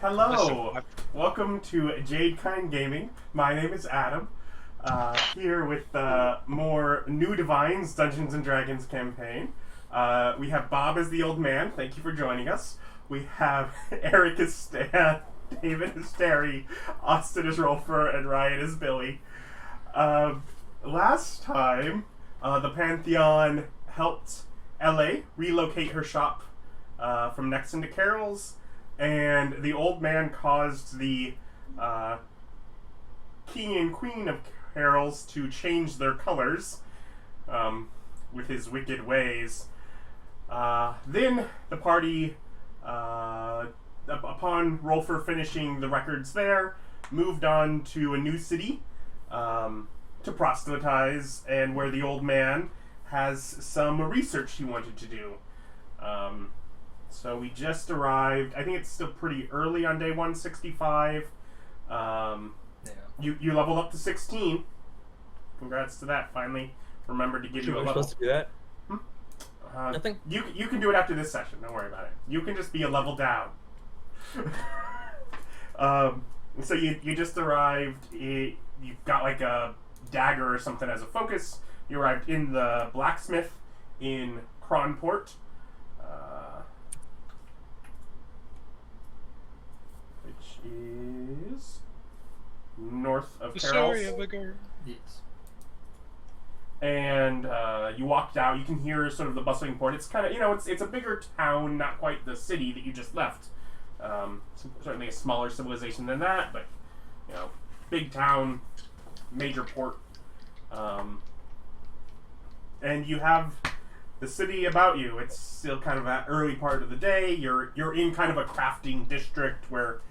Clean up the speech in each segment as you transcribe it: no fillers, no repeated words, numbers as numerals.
Hello! Welcome to Jadekind Gaming. My name is Adam. Here with more New Divines Dungeons & Dragons campaign. We have Bob as the old man. Thank you for joining us. We have Eric as Stan, David as Terry, Austin as Rolfur, and Ryan as Billy. Last time, the Pantheon helped LA relocate her shop from Nexon to Carol's. And the old man caused the king and queen of Carol's to change their colors with his wicked ways. Then the party, upon Rolfur finishing the records there, moved on to a new city to proselytize, and where the old man has some research he wanted to do. So we just arrived. I think it's still pretty early on day 165. You leveled up to 16. Congrats to that. Finally remembered to give you a level. Supposed to do that? Nothing. You can do it after this session. Don't worry about it. You can just be a level down. So you just arrived. You've got like a dagger or something as a focus. You arrived in the blacksmith in Kron Port. Which is north of Carol's. Yes. And you walked out. You can hear sort of the bustling port. It's kind of, it's a bigger town, not quite the city that you just left. Certainly a smaller civilization than that, but big town, major port. And you have the city about you. It's still kind of that early part of the day. You're in kind of a crafting district where,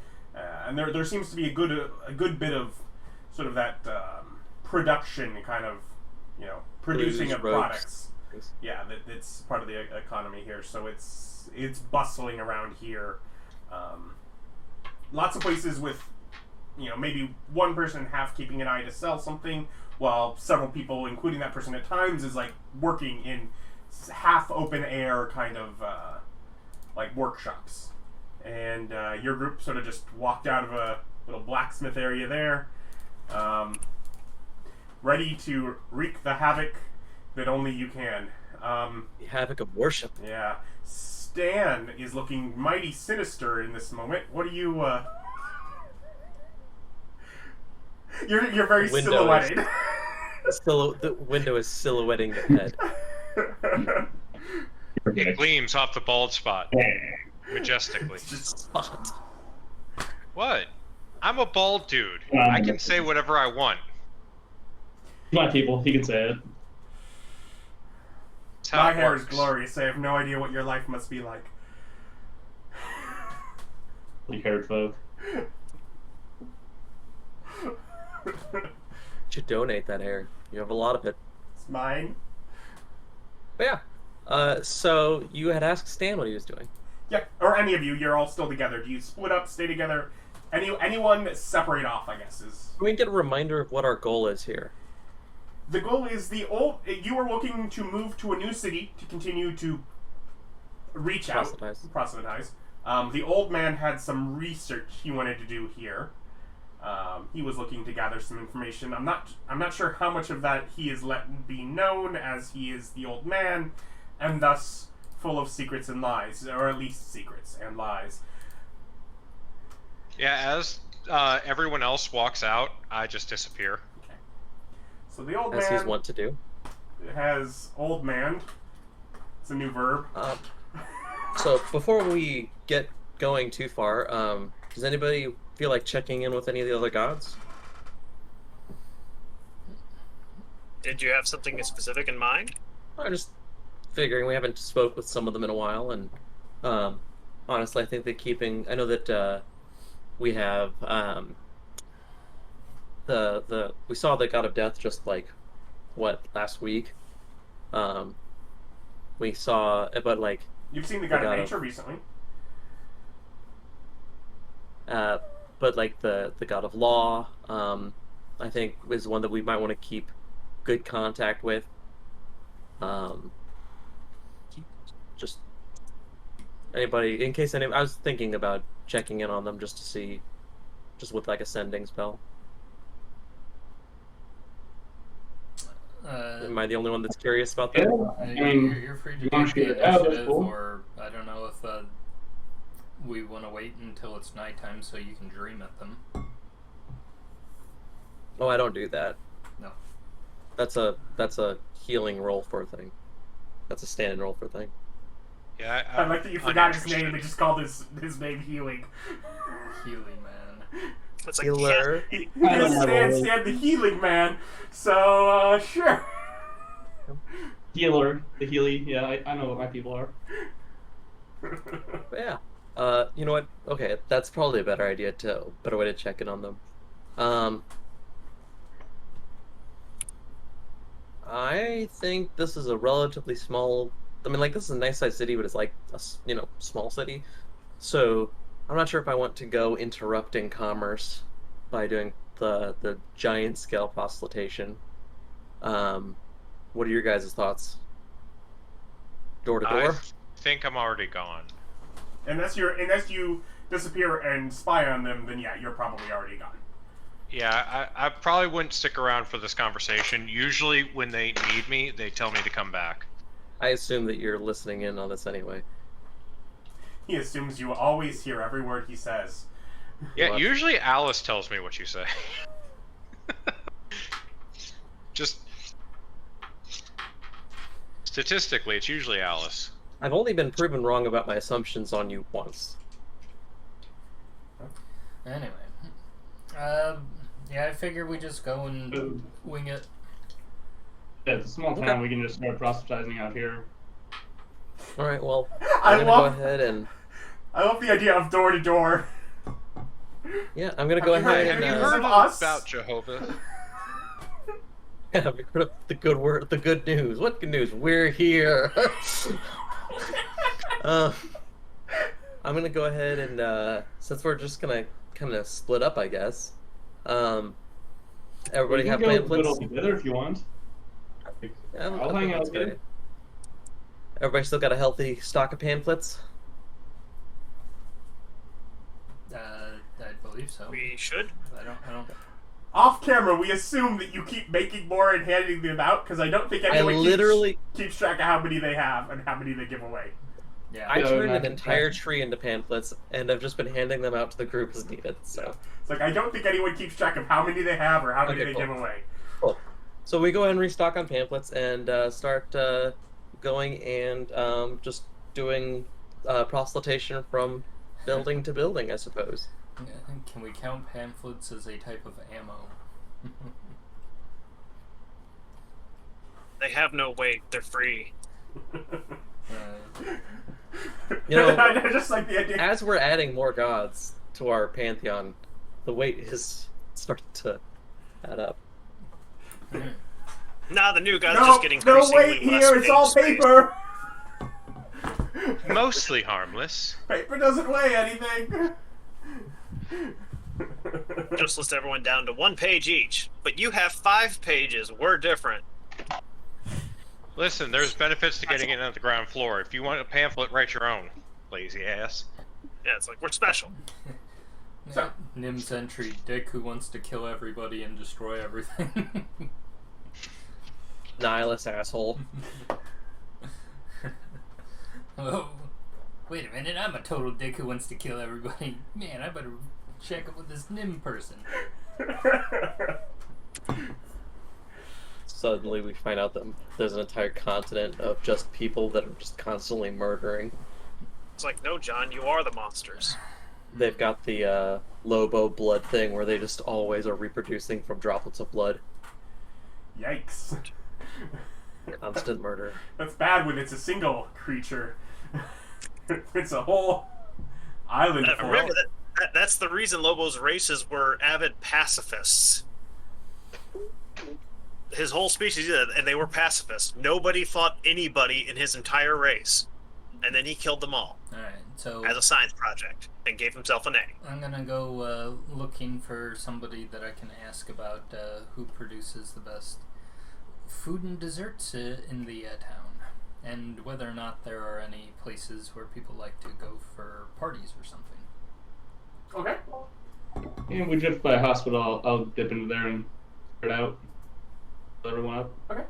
and there seems to be a good bit of sort of that production kind of, producing of products. Yeah, that's part of the economy here. So it's bustling around here. Lots of places with, maybe one person half keeping an eye to sell something, while several people, including that person at times, is like working in half open air kind of like workshops. And your group sort of just walked out of a little blacksmith area there, ready to wreak the havoc that only you can. The havoc of worship. Yeah. Stan is looking mighty sinister in this moment. What are you, You're very silhouetted. The window is silhouetting the head. It gleams off the bald spot. Majestically. What? I'm a bald dude. I can say whatever I want. My people, he can say it. My hair is glorious. I have no idea what your life must be like. Haired folk. You should donate that hair. You have a lot of it. It's mine. But yeah. So you had asked Stan what he was doing. Yeah, or any of you. You're all still together. Do you split up, stay together? Anyone separate off, I guess, is... Can we get a reminder of what our goal is here? The goal is you are looking to move to a new city to continue to reach proselytize. The old man had some research he wanted to do here. He was looking to gather some information. I'm not sure how much of that he is let be known, as he is the old man, and thus full of secrets and lies, or at least secrets and lies. Yeah, as everyone else walks out, I just disappear. Okay. So the old man... As he's wont to do. ...has old man. It's a new verb. So before we get going too far, does anybody feel like checking in with any of the other gods? Did you have something specific in mind? I'm just figuring we haven't spoke with some of them in a while, and honestly, I think that I know that we have we saw the God of Death just last week. We saw, but like you've seen the God of Nature recently. But like the God of Law, I think is one that we might want to keep good contact with. Just anybody, in case I was thinking about checking in on them just to see, just with like a sending spell. Am I the only one that's curious about that? Yeah, I mean, you're free to you do wanna shoot the it out, that's initiative, cool. or I don't know if we want to wait until it's nighttime so you can dream at them. Oh, I don't do that. No. That's a healing Rolfur thing. That's a stand Rolfur thing. Yeah, I like that you forgot his uninterested. name and just called his name Healing. Healy man. It's like Healer. He I don't is know. Stan the Healing Man, so, sure. Healer, the Healy. Yeah, I know what my people are. But yeah. You know what? Okay, that's probably a better idea too. Better way to check in on them. I think this is a relatively small. I mean, like, this is a nice sized city, but it's like a small city. So I'm not sure if I want to go interrupting commerce by doing the giant scale proselytation. What are your guys' thoughts? Door to I door? think I'm already gone. Unless you disappear and spy on them, then yeah, you're probably already gone. Yeah, I probably wouldn't stick around for this conversation. Usually when they need me, they tell me to come back. I assume that you're listening in on this anyway. He assumes you always hear every word he says. Yeah, What? usually Alice tells me what you say. Just statistically, it's usually Alice. I've only been proven wrong about my assumptions on you once. Anyway, yeah, I figure we just go and wing it. Yeah, it's a small town. Okay. We can just start proselytizing out here. All right, well, I I'm gonna love go ahead and the idea of door to door. yeah, I'm gonna go Have you ahead heard- and have you Heard of us? about Jehovah? have you heard of the good news? What good news? We're here. I'm gonna go ahead and since we're just gonna kind of split up, I guess. Everybody We have can go pamphlets. middle together if you want. Yeah, I I'll think hang that's out a good with idea. Everybody still got a healthy stock of pamphlets? I believe so. We should. I don't. Off camera, we assume that you keep making more and handing them out because I don't think anyone keeps track of how many they have and how many they give away. Yeah. I Yeah, turned an not- entire tree into pamphlets, and I've just been handing them out to the group as needed. So, It's like I don't think anyone keeps track of how many they have or how many Okay, they cool. give away. cool. So we go ahead and restock on pamphlets and start going and just doing proselytation from building to building, I suppose. Can we count pamphlets as a type of ammo? They have no weight. They're free. You know, I just like the idea. as we're adding more gods to our pantheon, the weight is starting to add up. Nah, the new guy's No, just getting no increasingly wait less here. It's page all space. paper. Mostly harmless. Paper doesn't weigh anything. Just list everyone down to 1 page each. But you have 5 pages. We're different. Listen, there's benefits to getting it on the ground floor. If you want a pamphlet, write your own. Lazy ass. Yeah, it's like we're special. So- Nim's entry: Dick who wants to kill everybody and destroy everything. Nihilist asshole. Oh, wait a minute! I'm a total dick who wants to kill everybody. Man, I better check up with this Nim person. Suddenly we find out that there's an entire continent of just people that are just constantly murdering. It's like, no, John, you are the monsters. They've got the Lobo blood thing where they just always are reproducing from droplets of blood. Yikes. Constant murder. That's bad when it's a single creature. It's a whole island full. Remember that's the reason Lobo's races were avid pacifists. His whole species did, and they were pacifists. Nobody fought anybody in his entire race. And then he killed them all Alright, so as a science project and gave himself an A. I'm gonna go looking for somebody that I can ask about who produces the best food and desserts in the town, and whether or not there are any places where people like to go for parties or something. Okay. And we drift by a hospital. I'll dip into there and clear it out. Fill everyone up. Okay.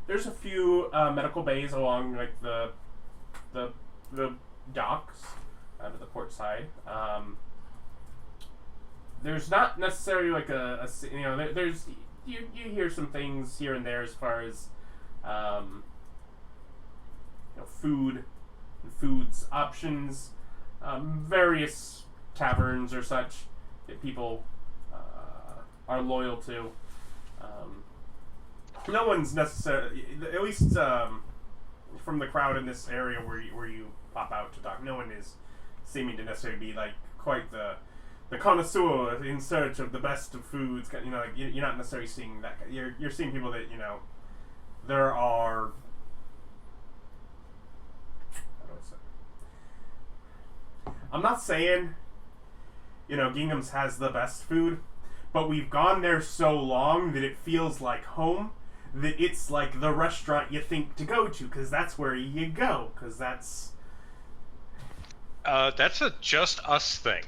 There's a few medical bays along like the docks to the port side. There's not necessarily like there's you hear some things here and there as far as food and foods options, various taverns or such that people are loyal to. No one's necessarily, at least from the crowd in this area where you pop out to talk, no one is seeming to necessarily be like quite the connoisseur in search of the best of foods. You know, like you're not necessarily seeing that. You're seeing people that there are. How do I say? I'm not saying Gingham's has the best food, but we've gone there so long that it feels like home. That it's like the restaurant you think to go to, because that's where you go, because that's a just us thing.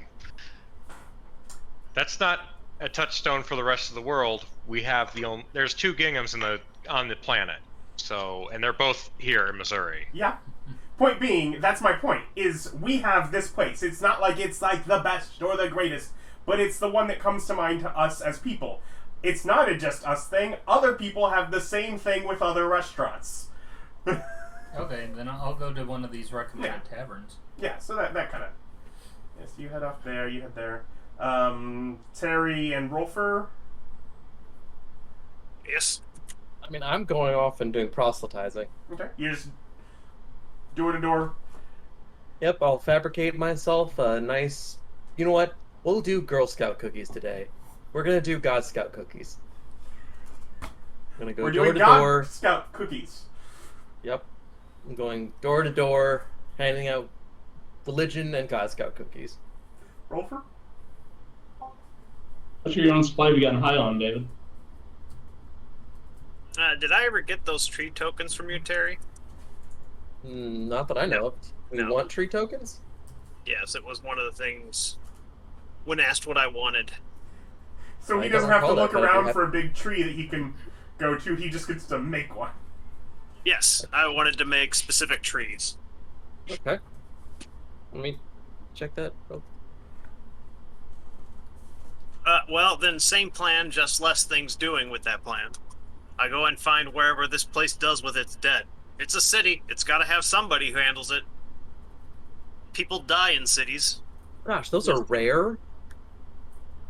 That's not a touchstone for the rest of the world. We have there's 2 Ginghams on the planet, and they're both here in Missouri. Yeah. Point being, that's my point, is we have this place. It's not like it's like the best or the greatest, but it's the one that comes to mind to us as people. It's not a just us thing. Other people have the same thing with other restaurants. Okay, then I'll go to one of these recommended taverns. Yeah, so that kind of... Yes, you head off there, you head there. Terry and Rolfur? Yes. I mean, I'm going off and doing proselytizing. Okay, you just door to door. Yep, I'll fabricate myself a nice... You know what? We'll do Girl Scout cookies today. We're gonna do God Scout cookies. I'm gonna go We're door doing to God door. Scout cookies. Yep. I'm going door to door, handing out religion and God Scout cookies. Rolfur? What's your own supply we gotten high on, David? Did I ever get those tree tokens from you, Terry? Not that I know of. We No. want tree tokens? Yes, it was one of the things when asked what I wanted. So I he doesn't don't have to recall look that, but if you around have- for a big tree that he can go to. He just gets to make one. Yes, I wanted to make specific trees. Okay. Let me check that. Oh. Well, then same plan, just less things doing with that plan. I go and find wherever this place does with its dead. It's a city. It's got to have somebody who handles it. People die in cities. Gosh, those are rare.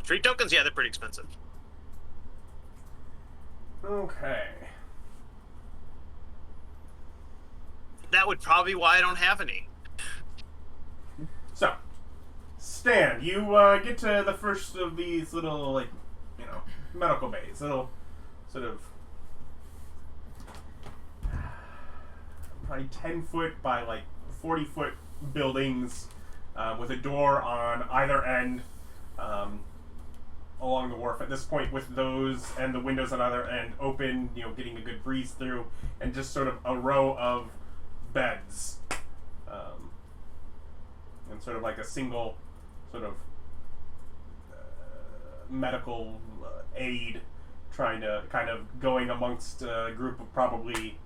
Tree tokens, yeah, they're pretty expensive. Okay. That would probably be why I don't have any. So, Stan, you get to the first of these little, medical bays. Little, sort of, probably 10-foot by, 40-foot buildings with a door on either end along the wharf. At this point, with those and the windows on either end open, getting a good breeze through, and just sort of a row of beds. And sort of like a single sort of medical aid trying to kind of going amongst a group of probably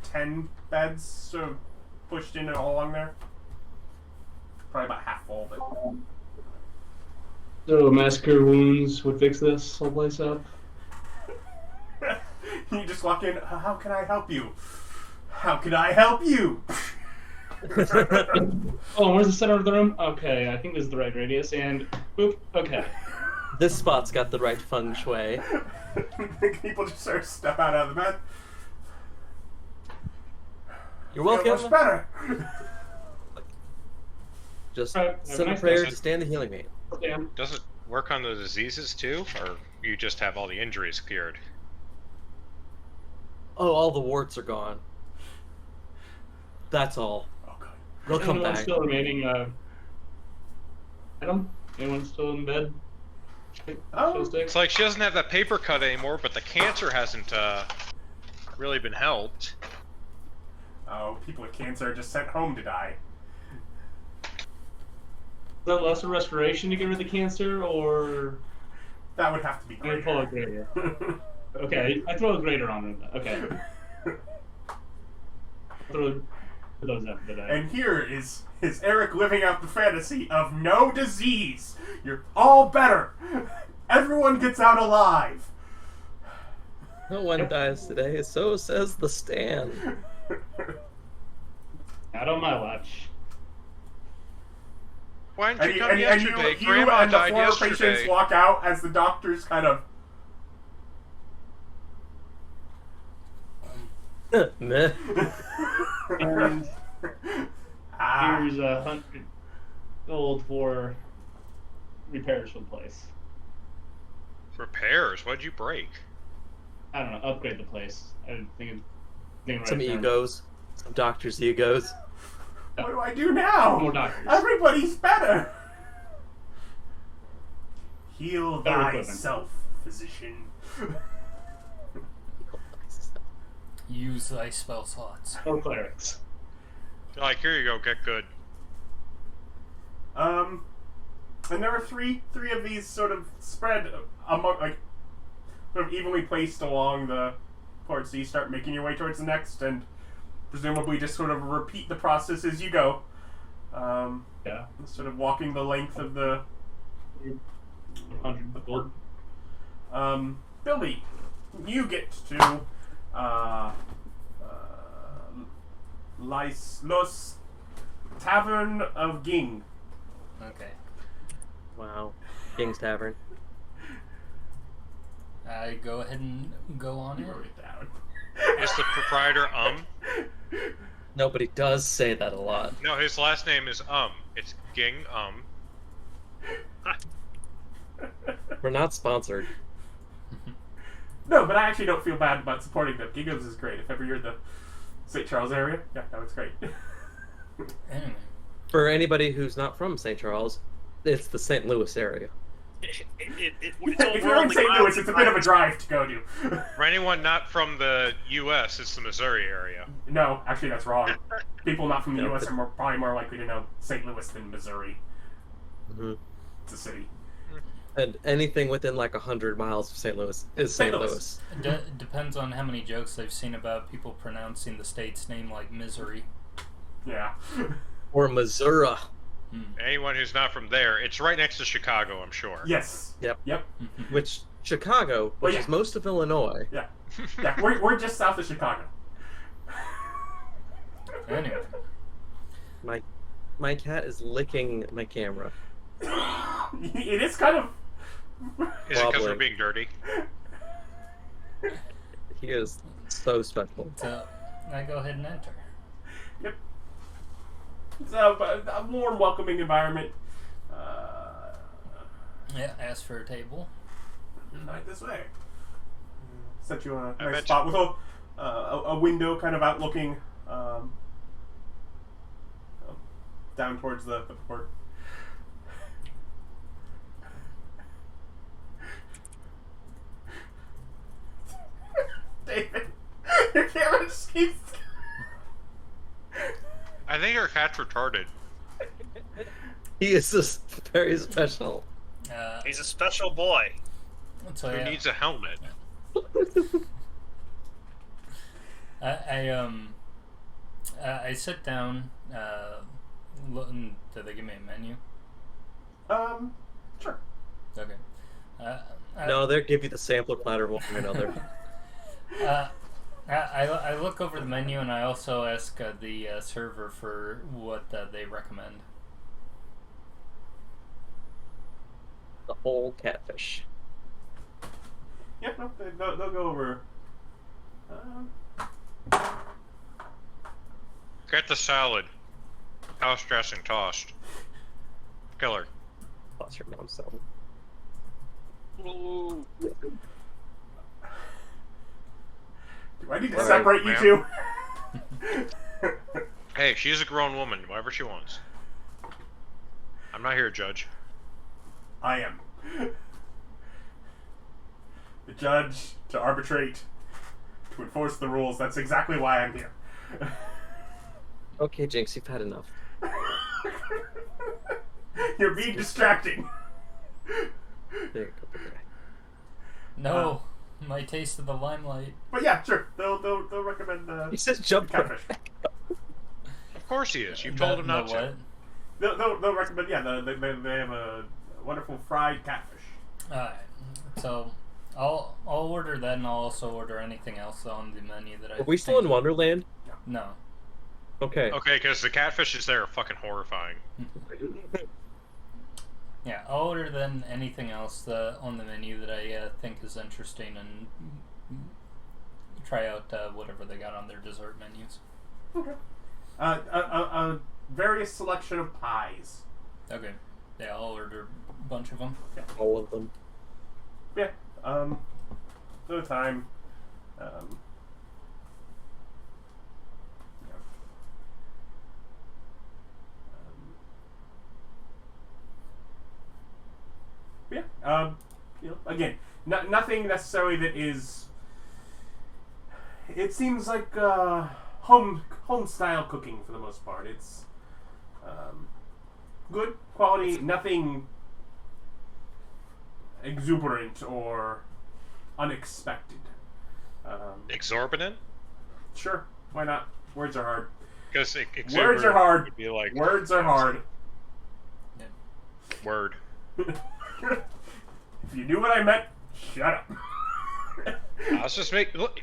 10 beds sort of pushed in and all along there. Probably about half full, but So massacre wounds would fix this whole place up. you just walk in. How can I help you? How can I help you? Oh, where's the center of the room? Okay, I think this is the right radius, and boop, okay. This spot's got the right feng shui. People just sort of step out of the bed. You're Feel welcome. much better. Just Alright, have a send a nice prayer day. to stand the healing mate. Damn. Does it work on the diseases too, or you just have all the injuries cured? Oh, all the warts are gone. That's all. Oh, good. They'll come Anyone back. still remaining, item? Anyone still in bed? Oh. It's like she doesn't have that paper cut anymore, but the cancer hasn't really been helped. Oh, people with cancer are just sent home to die. Is that less a restoration to get rid of the cancer, or That would have to be I pull a greater. grader? Okay, I throw a grader on it. Okay. Throw those up today. And here is Eric living out the fantasy of no disease. You're all better. Everyone gets out alive. No one dies today, so says the stand. Not on my watch. Why didn't you And, come and yesterday? you Grandma and the died 4 yesterday. patients walk out as the doctors kind of... Meh. And Ah. here's 100 gold for repairs for the place. Repairs? What'd you break? I don't know, upgrade the place. I didn't think of the right Some term. egos. Some doctors' egos. What do I do now? More doctors. Everybody's better. Heal Better equipment. thyself, physician. Use thy spell slots. Or clerics. Like, here you go, get good. And there are three of these sort of spread among, like, sort of evenly placed along the port. So you start making your way towards the next, and presumably just sort of repeat the process as you go. Yeah. Sort of walking the length of the 100 gold. Billy, you get to Los Tavern of Ging. Okay. Wow. King's Tavern. I go ahead and go on You it. wrote it down. Is the proprietor Nobody does say that a lot. No, his last name is It's Ging We're not sponsored. No, but I actually don't feel bad about supporting them. Giggles is great. If ever you're in the St. Charles area, yeah, no, it's great. Anyway. For anybody who's not from St. Charles, it's the St. Louis area. It's If you're in St. Louis, it's a bit of a drive to go to. For anyone not from the U.S., it's the Missouri area. No, actually, that's wrong. People not from the No, U.S. but- are probably more likely to know St. Louis than Missouri. Mm-hmm. It's a city. And anything within like 100 miles of St. Louis is St. St. Louis. Louis. Depends on how many jokes I've seen about people pronouncing the state's name like misery. Yeah. Or Missouri. Anyone who's not from there, it's right next to Chicago, I'm sure. Yes. Yep. Yep. Which, Chicago, which yeah. is most of Illinois. Yeah. Yeah. We're just south of Chicago. Anyway. My cat is licking my camera. It is kind of. Is it because we're Wobbling. being dirty? He is so special. So I go ahead and enter. Yep. It's a warm, welcoming environment. Yeah, ask for a table. Right this way. Set you on a I nice bet spot with a window kind of outlooking down towards the port. David, your camera just keeps. I think our cat's retarded. He is just very special. He's a special boy. So Who yeah, needs a helmet? I sit down. Do they give me a menu? Sure. Okay. No, they'll give you the sampler platter one way or another. I look over the menu and I also ask the server for what they recommend. The whole catfish. Yeah, no, they'll go over. Get the salad. House dressing tossed. Killer. Plus your mom's salad. Do I need to Right, separate you two? Hey, she's a grown woman. Whatever she wants. I'm not here to judge. I am. The judge, to arbitrate, to enforce the rules. That's exactly why I'm here. Okay, Jinx, you've had enough. You're being distracting. There you go. Okay. No, my taste of the limelight. But yeah, sure. They'll recommend He says jump catfish. Of course he is. You told him not to. They'll recommend. Yeah, they have a wonderful fried catfish. Alright, so I'll order that, and I'll also order anything else on the menu that I. Are we still in Wonderland? No. Okay. Okay, because the catfishes there are fucking horrifying. Yeah, I'll order then anything else on the menu that I think is interesting, and try out whatever they got on their dessert menus. Okay. A various selection of pies. Okay. Yeah, I'll order a bunch of them. All of them. Yeah. No time. Yeah. Yeah. Again, nothing necessarily that is. It seems like home style cooking for the most part. It's good quality. Nothing exuberant or unexpected. Exorbitant? Sure, why not? Words are hard. Because Words are hard. Would be like, Words are hard. Word. If you knew what I meant, shut up. Let's just make. Look,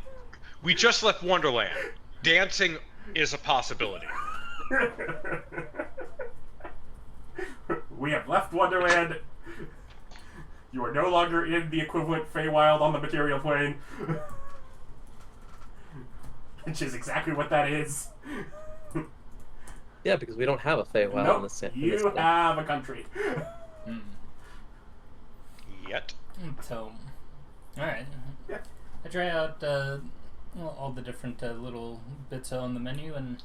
we just left Wonderland. Dancing is a possibility. We have left Wonderland. You are no longer in the equivalent Feywild on the material plane. Which is exactly what that is. Yeah, because we don't have a Feywild Nope, in this. you have a country. Yet. So, alright. Yeah. I try out all the different little bits on the menu and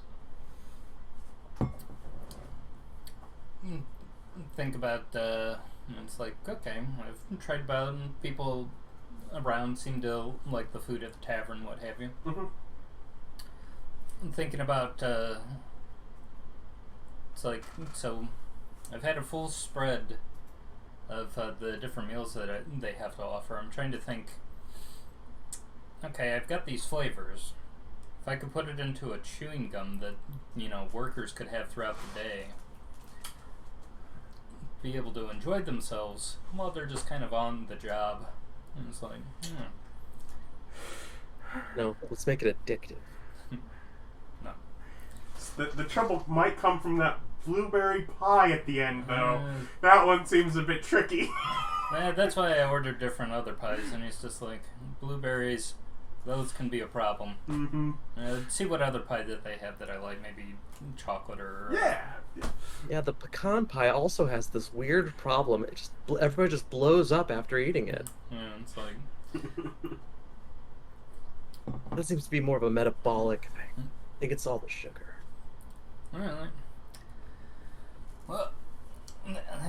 think about, it's like, okay, I've tried about, and people around seem to like the food at the tavern, what have you. Mm-hmm. I'm thinking about, it's like, so I've had a full spread of the different meals that they have to offer. I'm trying to think, okay, I've got these flavors. If I could put it into a chewing gum that, workers could have throughout the day, be able to enjoy themselves while they're just kind of on the job. And it's like, No, let's make it addictive. No. The trouble might come from that blueberry pie at the end, though. That one seems a bit tricky. That's why I ordered different other pies, and he's just like, blueberries, those can be a problem. Mm-hmm. See what other pie that they have that I like, maybe chocolate or... Yeah. Yeah, the pecan pie also has this weird problem. Everybody just blows up after eating it. Yeah, it's like... That seems to be more of a metabolic thing. I think it's all the sugar. Alright. Well,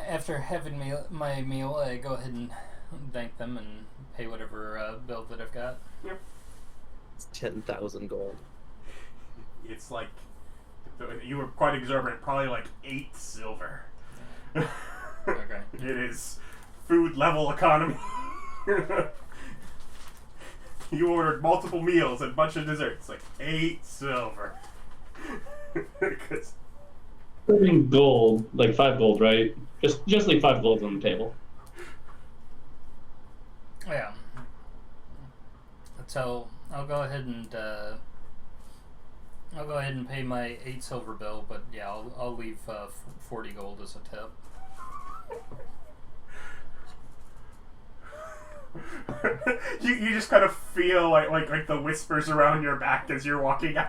after having my meal, I go ahead and thank them and pay whatever bill that I've got. Yep. It's 10,000 gold. It's like, you were quite exorbitant, probably like 8 silver. Okay. It is food level economy. You ordered multiple meals and a bunch of desserts, like 8 silver. Putting gold, like 5 gold, right? Just leave 5 gold on the table. Yeah. So I'll go ahead and pay my 8 silver bill, but yeah, I'll leave 40 gold as a tip. you just kind of feel like the whispers around your back as you're walking out.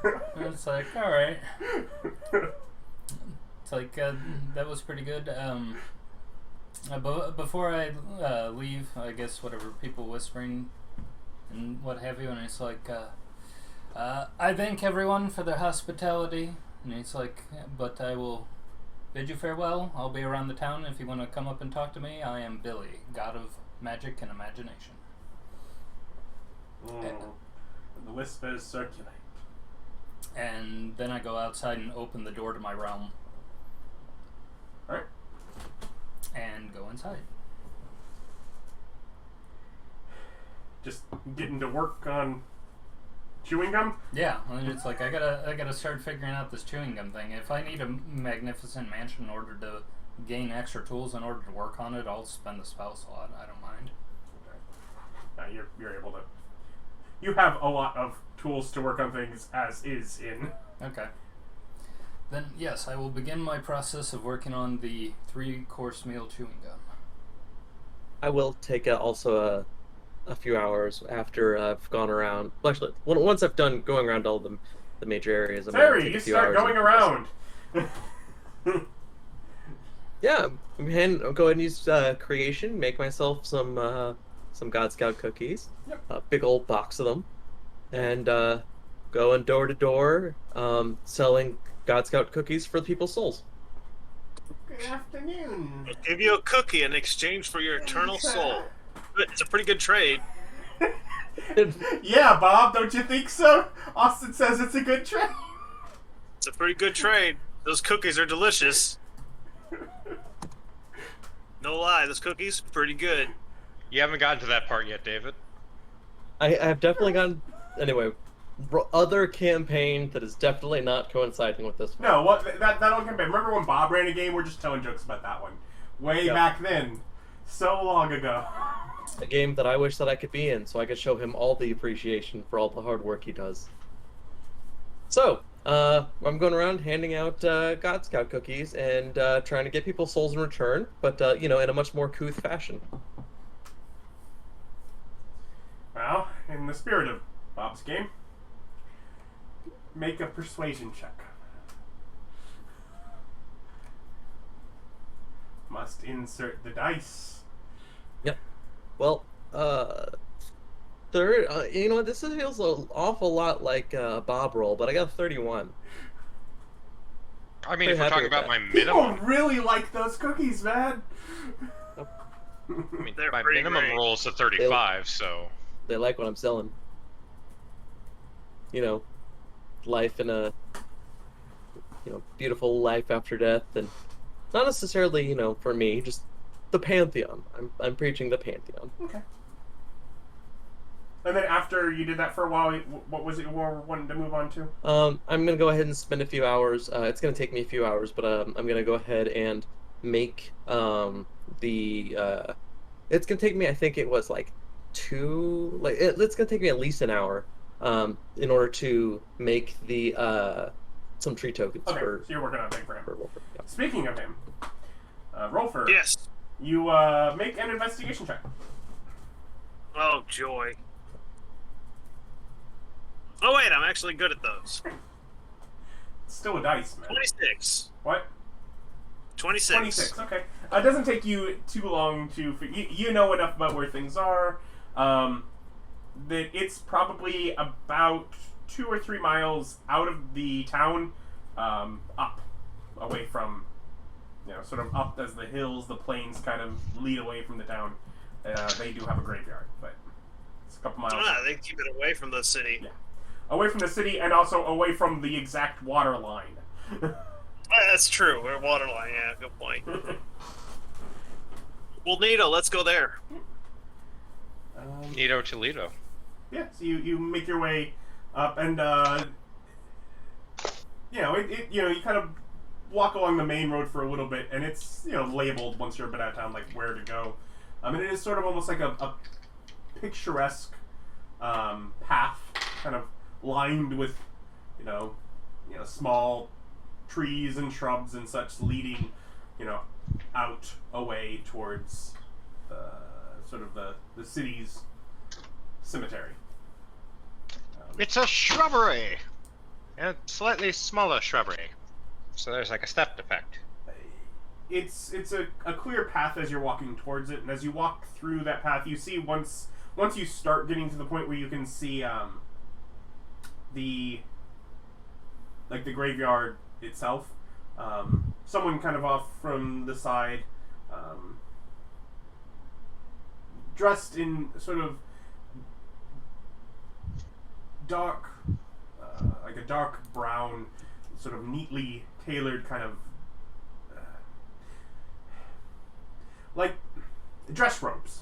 And it's like, all right. It's like that was pretty good. Before I leave, I guess whatever people whispering and what have you, and it's like, I thank everyone for their hospitality, and it's like, but I will bid you farewell. I'll be around the town if you want to come up and talk to me. I am Billy, god of magic and imagination. And the whispers circulate. And then I go outside and open the door to my realm. Alright. And go inside. Just getting to work on chewing gum? Yeah, and it's like I gotta start figuring out this chewing gum thing. If I need a magnificent mansion in order to gain extra tools in order to work on it, I'll spend the spell slot. I don't mind. You're able to. You have a lot of tools to work on things as is in. Okay. Then yes, I will begin my process of working on the 3-course meal chewing gum. I will take also a few hours after I've gone around. Well, actually, once I've done going around all the major areas, I'm gonna Terry, take you a few start hours going and- around. Yeah, I'll go ahead and use creation, make myself some God Scout cookies, Yep. a big old box of them, and going door to door, selling God Scout cookies for the people's souls. Good afternoon. I'll give you a cookie in exchange for your eternal soul. It's a pretty good trade. Yeah, Bob, don't you think so? Austin says it's a good trade. It's a pretty good trade. Those cookies are delicious. No lie, those cookies pretty good. You haven't gotten to that part yet, David. I have definitely gone. Anyway, other campaign that is definitely not coinciding with this one. No, what that all campaign. Remember when Bob ran a game? We're just telling jokes about that one. Way Yep. back then. So long ago. A game that I wish that I could be in, so I could show him all the appreciation for all the hard work he does. So, I'm going around handing out God Scout cookies and trying to get people souls in return, but in a much more couth fashion. Well, in the spirit of Bob's game, make a persuasion check. Must insert the dice. Yep. Well, third, this feels an awful lot like Bob roll, but I got a 31. I mean, Pretty if we're happy talking with about that. my People minimum, really like those cookies, man. I mean, They're my pretty minimum great. roll is a 35, so They like what I'm selling. Life in a beautiful life after death, and not necessarily for me, just the pantheon. I'm preaching the pantheon. Okay. And then after you did that for a while, what was it you were wanting to move on to? I'm gonna go ahead and spend a few hours. It's gonna take me a few hours, but I'm gonna go ahead and make It's gonna take me. I think it was like it's gonna take me at least an hour. In order to make the some tree tokens Okay, for so you're working on a thing for him. Rolfur. Yeah. Speaking of him, Rolfur, Yes. you make an investigation check. Oh, joy. Oh, wait, I'm actually good at those. It's still a dice, man. 26. What? 26. 26, okay. It doesn't take you too long to... You know enough about where things are. That it's probably about 2 or 3 miles out of the town, up. Away from... sort of up as the hills, the plains kind of lead away from the town. They do have a graveyard, but it's a couple miles. Ah, they keep it away from the city. Yeah. Away from the city and also away from the exact water line. That's true. We're waterline. Yeah, good point. Well, Nito, let's go there. Nito Toledo. Yeah, so you make your way up and you kind of walk along the main road for a little bit, and it's labeled once you're a bit out of town, like where to go. And it is sort of almost like a picturesque path, kind of lined with small trees and shrubs and such, leading out away towards sort of the city's cemetery. It's a shrubbery, and a slightly smaller shrubbery. So there's like a stepped effect. It's a clear path as you're walking towards it, and as you walk through that path, you see once you start getting to the point where you can see the graveyard itself. Someone kind of off from the side, dressed in sort of dark, a dark brown, sort of neatly tailored kind of like dress robes.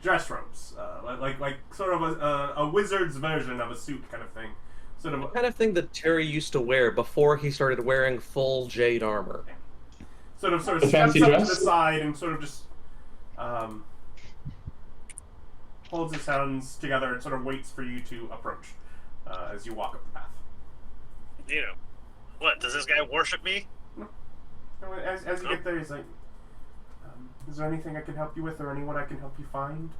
Dress robes, like sort of a wizard's version of a suit kind of thing. Sort of Kind of thing that Terry used to wear before he started wearing full jade armor. sort of A steps fancy up to dress? the side and sort of just holds his hands together and sort of waits for you to approach as you walk up the path. You know, what, does this guy worship me? So as you get there, he's like, is there anything I can help you with, or anyone I can help you find?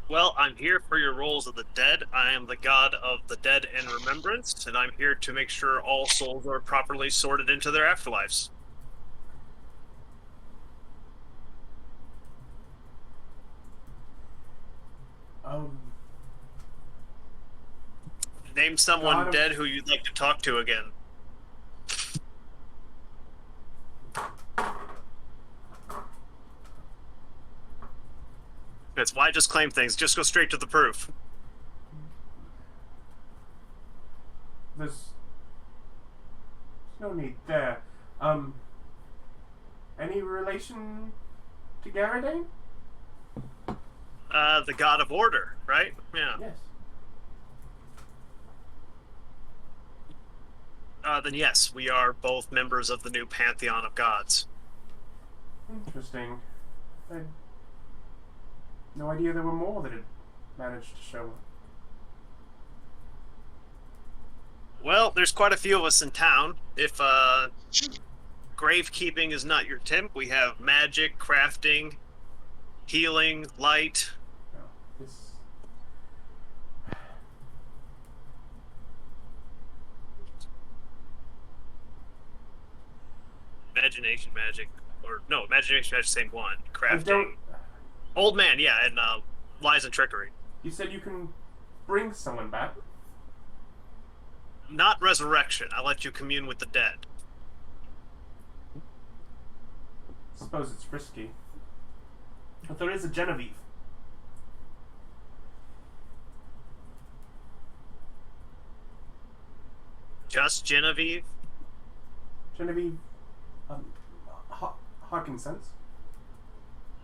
Well, I'm here for your rolls of the dead. I am the god of the dead and remembrance, and I'm here to make sure all souls are properly sorted into their afterlives. Name someone God of- dead who you'd like to talk to again. That's why just claim things. Just go straight to the proof. There's no need there. Any relation to Garriday? The god of order, right? Yeah. Yes. Then yes, we are both members of the new pantheon of gods. Interesting. I had no idea there were more that had managed to show up. Well, there's quite a few of us in town. If gravekeeping is not your temp, we have magic, crafting, healing, light. No, this... Imagination magic. Or, no, imagination magic, same one. I Crafting. don't... Old man, yeah, and lies and trickery. You said you can bring someone back. Not resurrection. I let you commune with the dead. Suppose it's risky. But there is a Genevieve. Just Genevieve? Genevieve... Hawkinson's.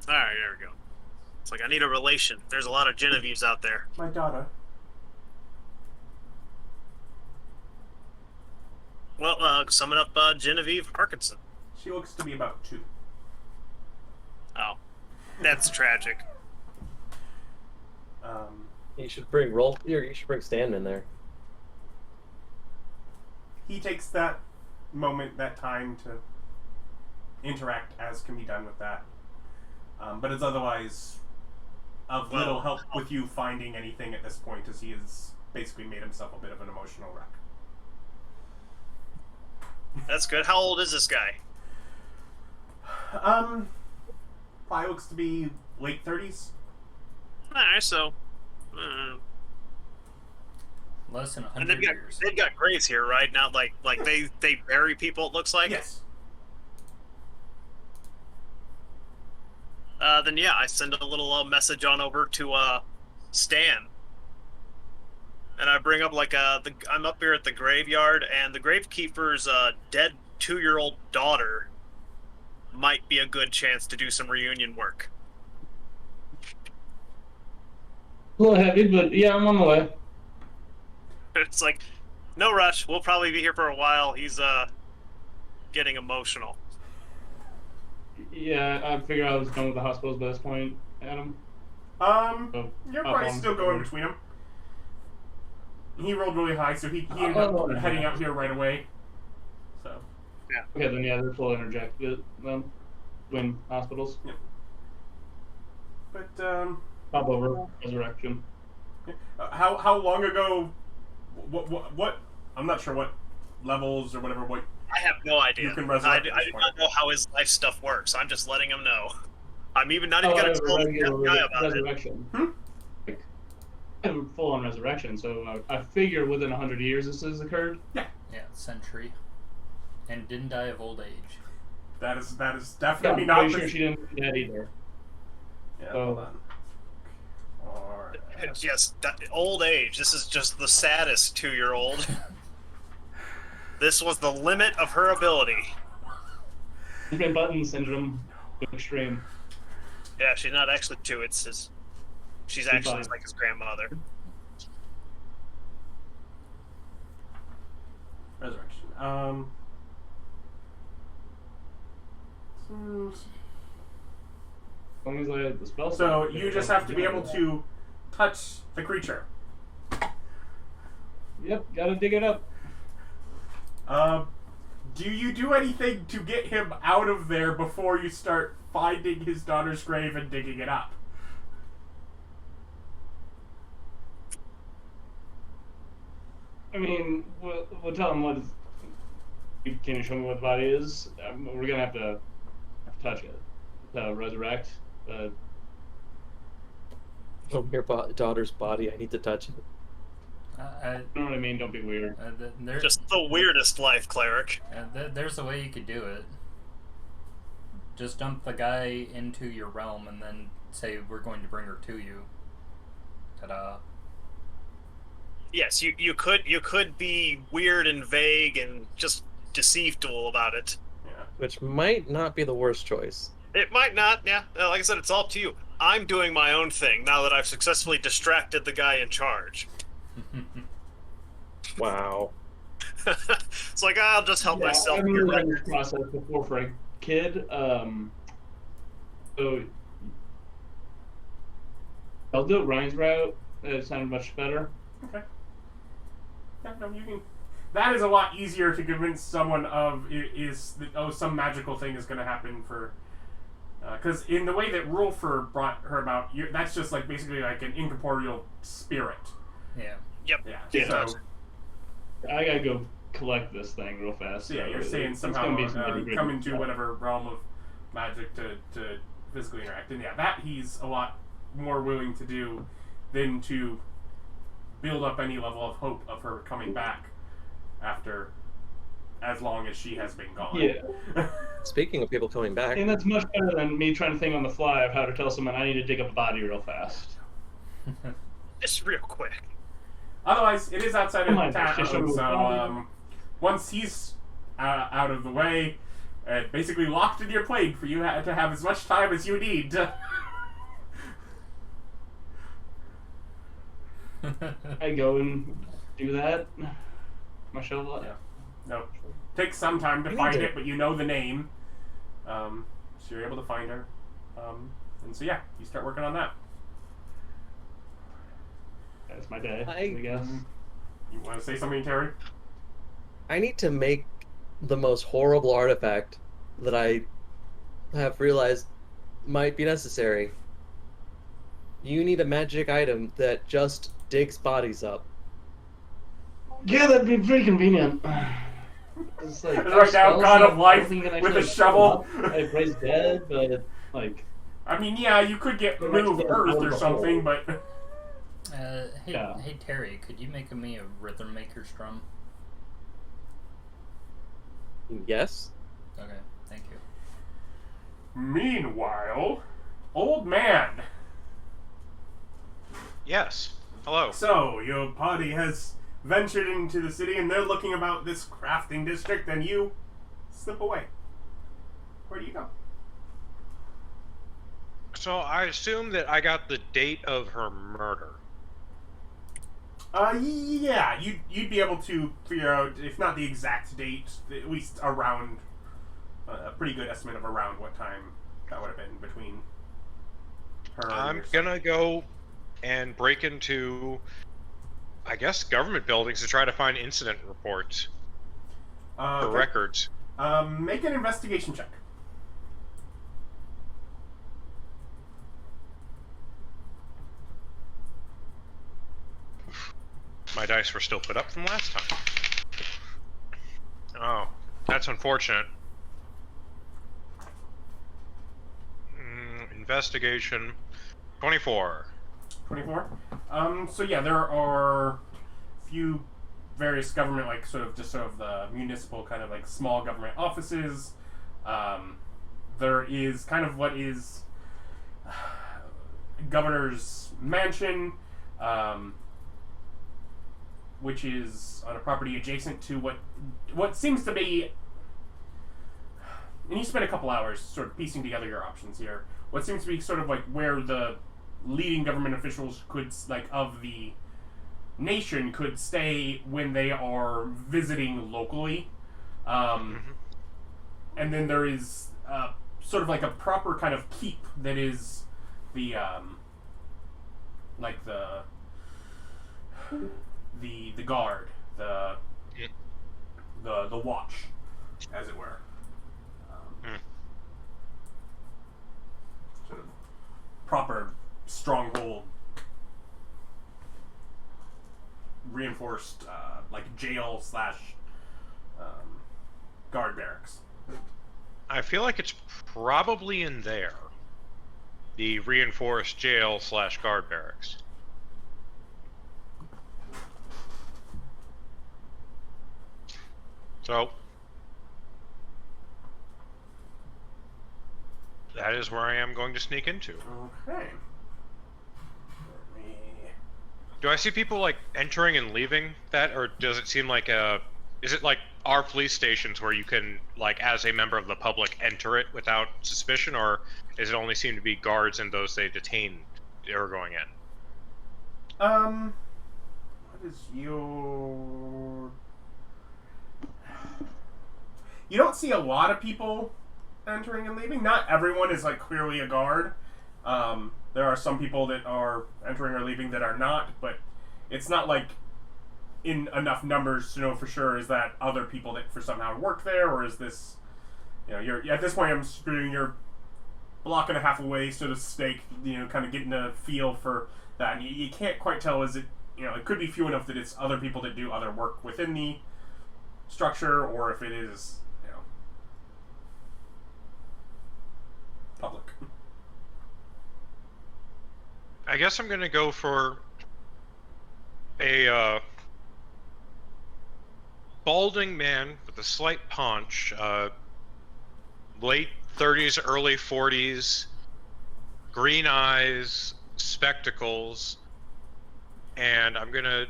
Alright, there we go. It's like I need a relation. There's a lot of Genevieves out there. My daughter. Well, summon up Genevieve Harkinson. She looks to be about 2. Oh, that's tragic. You should bring Rolfur. You should bring Stan in there. He takes that moment, that time to interact as can be done with that. But it's otherwise of little help with you finding anything at this point, as he has basically made himself a bit of an emotional wreck. That's good. How old is this guy? Probably looks to be late 30s. Alright, so... Less than and 100 years. they've got graves here, right? Not like they bury people, it looks like? Yes. Then yeah, I send a little message on over to Stan. And I bring up I'm up here at the graveyard, and the gravekeeper's dead 2-year-old daughter might be a good chance to do some reunion work. A little heavy, but yeah, I'm on my way. It's like, no rush. We'll probably be here for a while. He's getting emotional. Yeah, I figured I was done with the hospitals by this point, Adam. You're probably still going between them. He rolled really high, so he ended up heading out here right away. So. Yeah. Okay, then yeah, they're full interject between hospitals. Yep. But Pop over resurrection. how long ago? What? I'm not sure what levels or whatever. What? I have no idea. You can I resurrect do at this not know how his life stuff works. I'm just letting him know. I'm even not even going to tell the guy about resurrection. it. I have full on resurrection, so I figure within 100 years this has occurred. Yeah, century. And didn't die of old age. That is Yeah, definitely I'm not. pretty sure she didn't do that either. Yeah, So- hold on. Alright. Yes, old age. This is just the saddest 2-year-old. This was the limit of her ability. Benjamin Button syndrome to extreme. Yeah, she's not actually 2. It's his. She's actually fine. like his grandmother. Resurrection. As long as I had the spell. So you just have to be able to touch the creature. Yep, gotta dig it up. Do you do anything to get him out of there before you start finding his daughter's grave and digging it up? I mean, we'll tell him what is. Can you show me what the body is? We're gonna have to touch it. Resurrect. From your daughter's body, I need to touch it. You know what I mean? Don't be weird. Just the weirdest life, cleric. There's a way you could do it. Just dump the guy into your realm and then say, we're going to bring her to you. Ta-da. Yes, you could be weird and vague and just deceitful about it. Yeah. Which might not be the worst choice. It might not, yeah. Like I said, it's all up to you. I'm doing my own thing now that I've successfully distracted the guy in charge. Wow. It's like, I'll just help myself. I've never done this process before for a kid. So I'll do it Ryan's route. It sounded much better. Okay. Yeah, no, you can. That is a lot easier to convince someone of some magical thing is going to happen for. Because in the way that Rolfur brought her about, that's just like basically like an incorporeal spirit. Yeah. Yep. Yeah. So I gotta go collect this thing real fast. yeah, you're saying it's somehow gonna be some nitty-gritty come into stuff. whatever realm of magic to physically interact, and yeah, that he's a lot more willing to do than to build up any level of hope of her coming back after as long as she has been gone. Yeah. Speaking of people coming back, And that's much better than me trying to think on the fly of how to tell someone I need to dig up a body real fast. Just real quick. Otherwise, it is outside Come of on, town, just show me so once he's out of the way, basically locked in your plane for you to have as much time as you need to... I go and do that. My shovel. Yeah. No. Takes some time to You find need to- it, but you know the name. So you're able to find her. And so yeah, you start working on that. That's my day. I- I guess. You want to say something, Terry? I need to make the most horrible artifact that I have realized might be necessary. You need a magic item that just digs bodies up. Yeah, that'd be pretty convenient. It's like Right now, God of Life with a shovel. I raise dead, but like. I mean, yeah, you could get It makes Move the Earth hole or the something, hole. but... Hey Terry, could you make me a rhythm maker's drum? Yes? Okay, thank you. Meanwhile, old man. Yes. Hello. So, your party has ventured into the city and they're looking about this crafting district and you slip away. Where do you go? So I assume that I got the date of her murder. Yeah, you'd be able to figure out, if not the exact date, at least around, a pretty good estimate of around what time that would have been between her and I'm your son. gonna go and break into, I guess, government buildings to try to find incident reports for Okay. records. Make an investigation check. My dice were still put up from last time. Oh, that's unfortunate. Investigation 24. 24. So yeah, there are few various government, like sort of the municipal kind of like small government offices. There is kind of what is governor's mansion. which is on a property adjacent to what seems to be. And you spend a couple hours sort of piecing together your options here. What seems to be sort of like where the leading government officials could, like, of the nation could stay when they are visiting locally. And then there is sort of like a proper kind of keep that is the like the guard, the watch, as it were. Sort of proper stronghold, reinforced like jail slash guard barracks. I feel like it's probably in there. The reinforced jail slash guard barracks. So that is where I am going to sneak into. Okay. Do I see people like entering and leaving that, or does it seem like is it like our police stations where you can, like, as a member of the public, enter it without suspicion, or does it only seem to be guards and those they detain are going in? What is your... You don't see a lot of people entering and leaving. Not everyone is, like, clearly a guard. There are some people that are entering or leaving that are not, but it's not like in enough numbers to know for sure is that other people that for somehow work there, or is this, you know, you're at this point I'm screwing your block and a half away, so to stake, you know, kind of getting a feel for that. And you can't quite tell, is it, you know, it could be few enough that it's other people that do other work within the structure, or if it is, you know, public. I guess I'm gonna go for a balding man with a slight paunch, late 30s, early 40s, green eyes, spectacles, and I'm gonna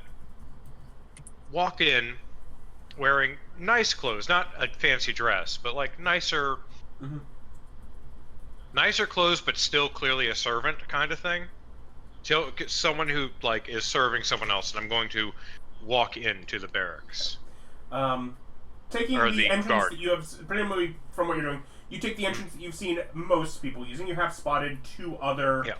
walk in wearing nice clothes, not a fancy dress, but like nicer clothes, but still clearly a servant kind of thing. So someone who like is serving someone else, and I'm going to walk into the barracks. Taking Or the the entrance guard. that you have, presumably from what you're doing, you take the entrance that you've seen most people using. You have spotted two other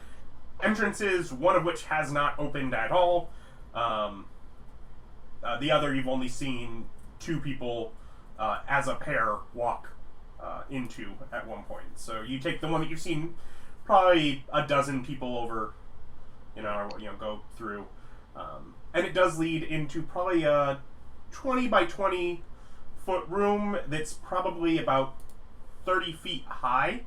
entrances, one of which has not opened at all. The other you've only seen two people as a pair walk into at one point. So you take the one that you've seen probably a dozen people over, go through. And it does lead into probably a 20 by 20 foot room that's probably about 30 feet high.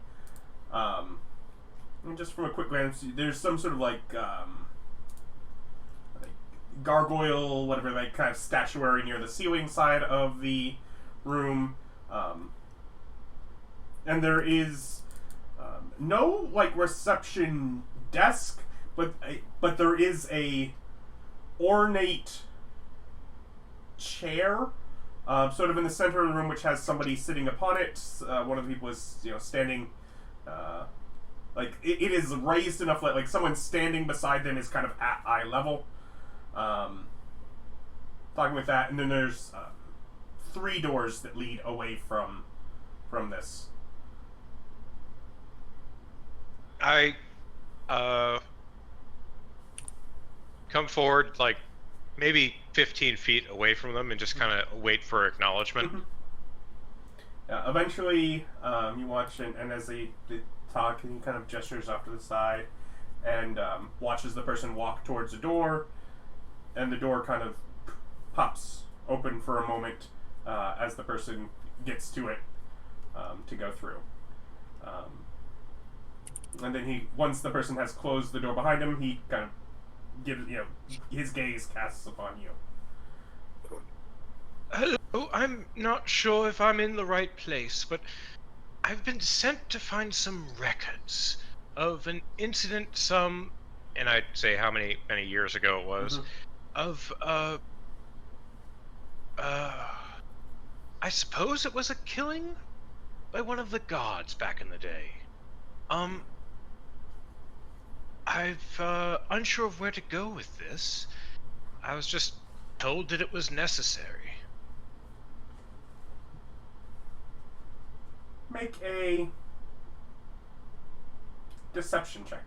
And just from a quick glance, there's some sort of like gargoyle, whatever, like kind of statuary near the ceiling side of the room. And there is no like reception desk, but there is a ornate chair sort of in the center of the room, which has somebody sitting upon it. One of the people is standing like it is raised enough that like someone standing beside them is kind of at eye level, talking with that. And then there's 3 doors that lead away from this. I come forward like maybe 15 feet away from them and just kind of wait for acknowledgement. Eventually, you watch, and as they talk, and he kind of gestures off to the side and watches the person walk towards the door, and the door kind of pops open for a moment as the person gets to it to go through. And then once the person has closed the door behind him, he kind of gives, his gaze casts upon you. Hello, I'm not sure if I'm in the right place, but I've been sent to find some records of an incident some and I'd say how many years ago it was, of I suppose it was a killing by one of the gods back in the day. I've unsure of where to go with this. I was just told that it was necessary. Make a deception check.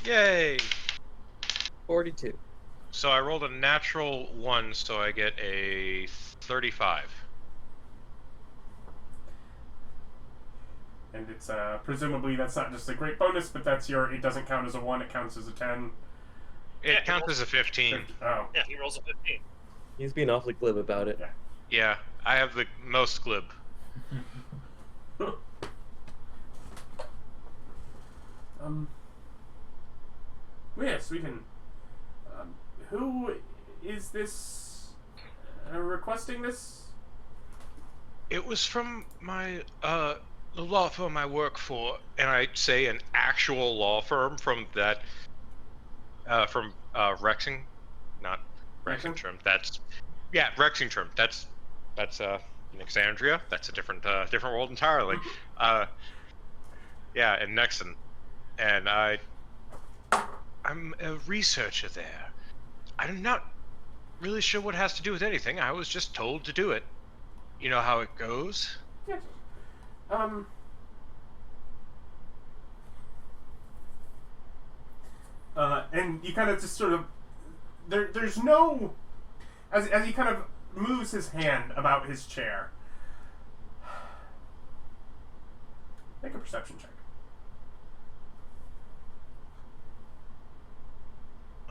Yay! 42. So I rolled a natural 1, so I get a 35. And it's presumably that's not just a great bonus, but that's it doesn't count as a 1, it counts as a 10. It counts as a 15. Oh. Yeah, he rolls a 15. He's being awfully glib about it. Yeah. Yeah, I have the most glib. Well, yes, we can. Who is this requesting this? It was from my the law firm I work for, and I say an actual law firm from that from Rexing, not Rexingtrim. That's Rexingtrim. That's in Exandria. That's a different world entirely. Yeah, in Nexon, and I'm a researcher there. I'm not really sure what it has to do with anything. I was just told to do it. You know how it goes. Yes. And you kind of just sort of there's no as he kind of moves his hand about his chair. Make a perception check.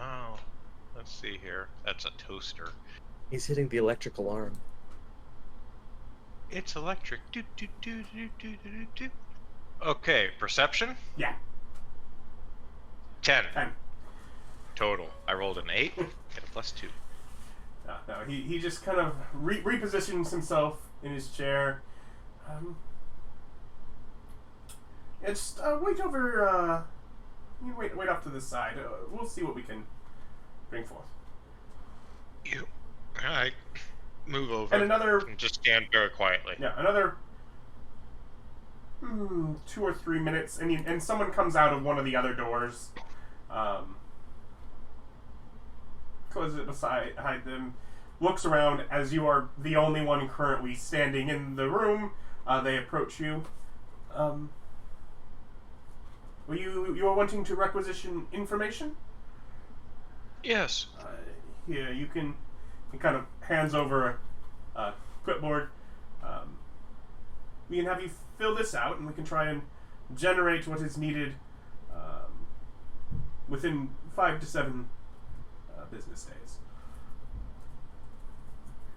Oh, let's see here. That's a toaster. He's hitting the electric alarm. It's electric. Do, do, do, do, do, do, do, do. Okay, perception? Yeah. 10. 10. Total. I rolled an 8, get a +2. No, he just kind of repositions himself in his chair. Just wait over. You wait off to the side. We'll see what we can bring forth. I move over And another. and just stand very quietly. Yeah, another 2 or 3 minutes, and someone comes out of one of the other doors. Closes it behind them, looks around as you are the only one currently standing in the room. They approach you. Well, you are wanting to requisition information? Yes. Here, you can. He kind of hands over a clipboard. We can have you fill this out, and we can try and generate what is needed within 5 to 7 business days.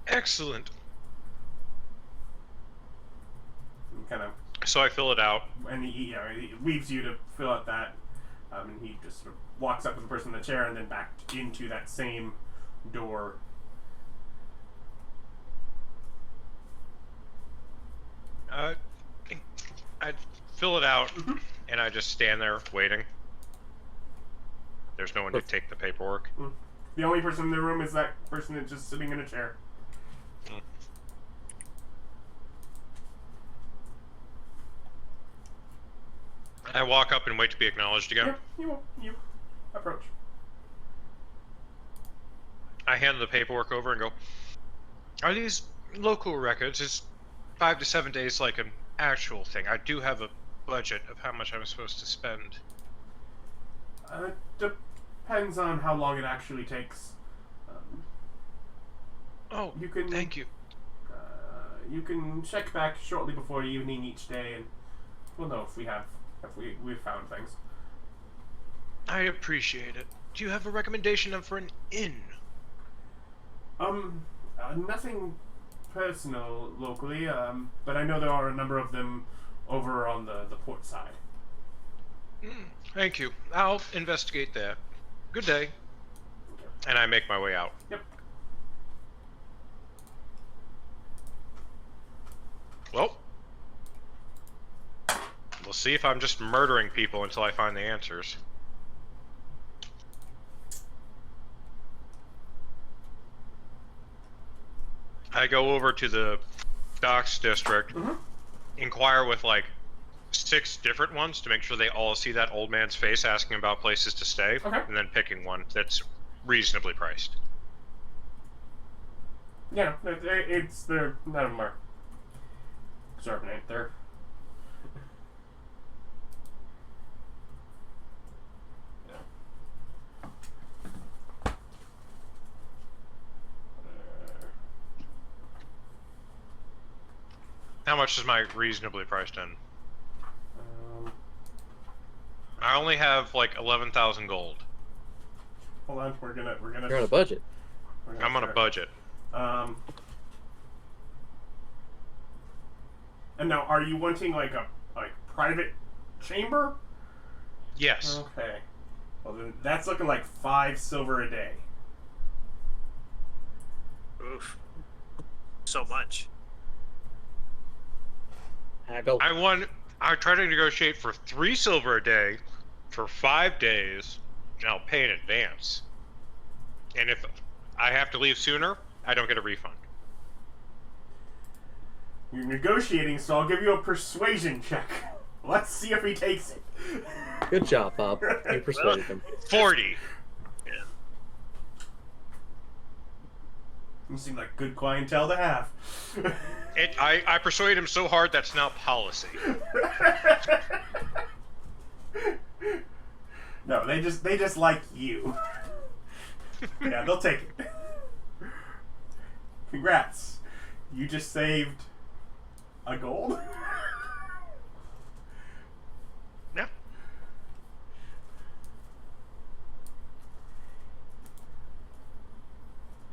Excellent. Kind of, So I fill it out. and he leaves you to fill out that, and he just sort of walks up with the person in the chair and then back into that same door. I fill it out, and I just stand there waiting. There's no one to take the paperwork. The only person in the room is that person that's just sitting in a chair. I walk up and wait to be acknowledged again. Yeah, you approach. I hand the paperwork over and go, are these local records? Is 5 to 7 days like an actual thing? I do have a budget of how much I'm supposed to spend. Depends on how long it actually takes. You can, thank you. You can check back shortly before evening each day, and we'll know if we've found things. I appreciate it. Do you have a recommendation for an inn? Nothing personal locally, but I know there are a number of them over on the port side. Thank you. I'll investigate there. Good day. Okay. And I make my way out. Yep. Well, we'll see if I'm just murdering people until I find the answers. I go over to the docks district, Mm-hmm. inquire with like 6 different ones to make sure they all see that old man's face asking about places to stay, Okay. and then picking one that's reasonably priced. Yeah, it's none of them are exorbitant. They're How much is my reasonably priced in? um, I only have like 11,000 gold. hold on, we're gonna You're on a budget. we're gonna I'm on a start. budget. And now, are you wanting like a private chamber? Yes. Okay. Well, then that's looking like 5 silver a day. Oof. So much. Haggle. I try to negotiate for 3 silver a day for 5 days, and I'll pay in advance. And if I have to leave sooner, I don't get a refund. You're negotiating, so I'll give you a persuasion check. Let's see if he takes it. Good job, Bob. You persuaded him. 40. Yeah. You seem like good clientele to have. I persuade him so hard that's now policy. No, they just like you. Yeah, they'll take it. Congrats. You just saved a gold? Yeah.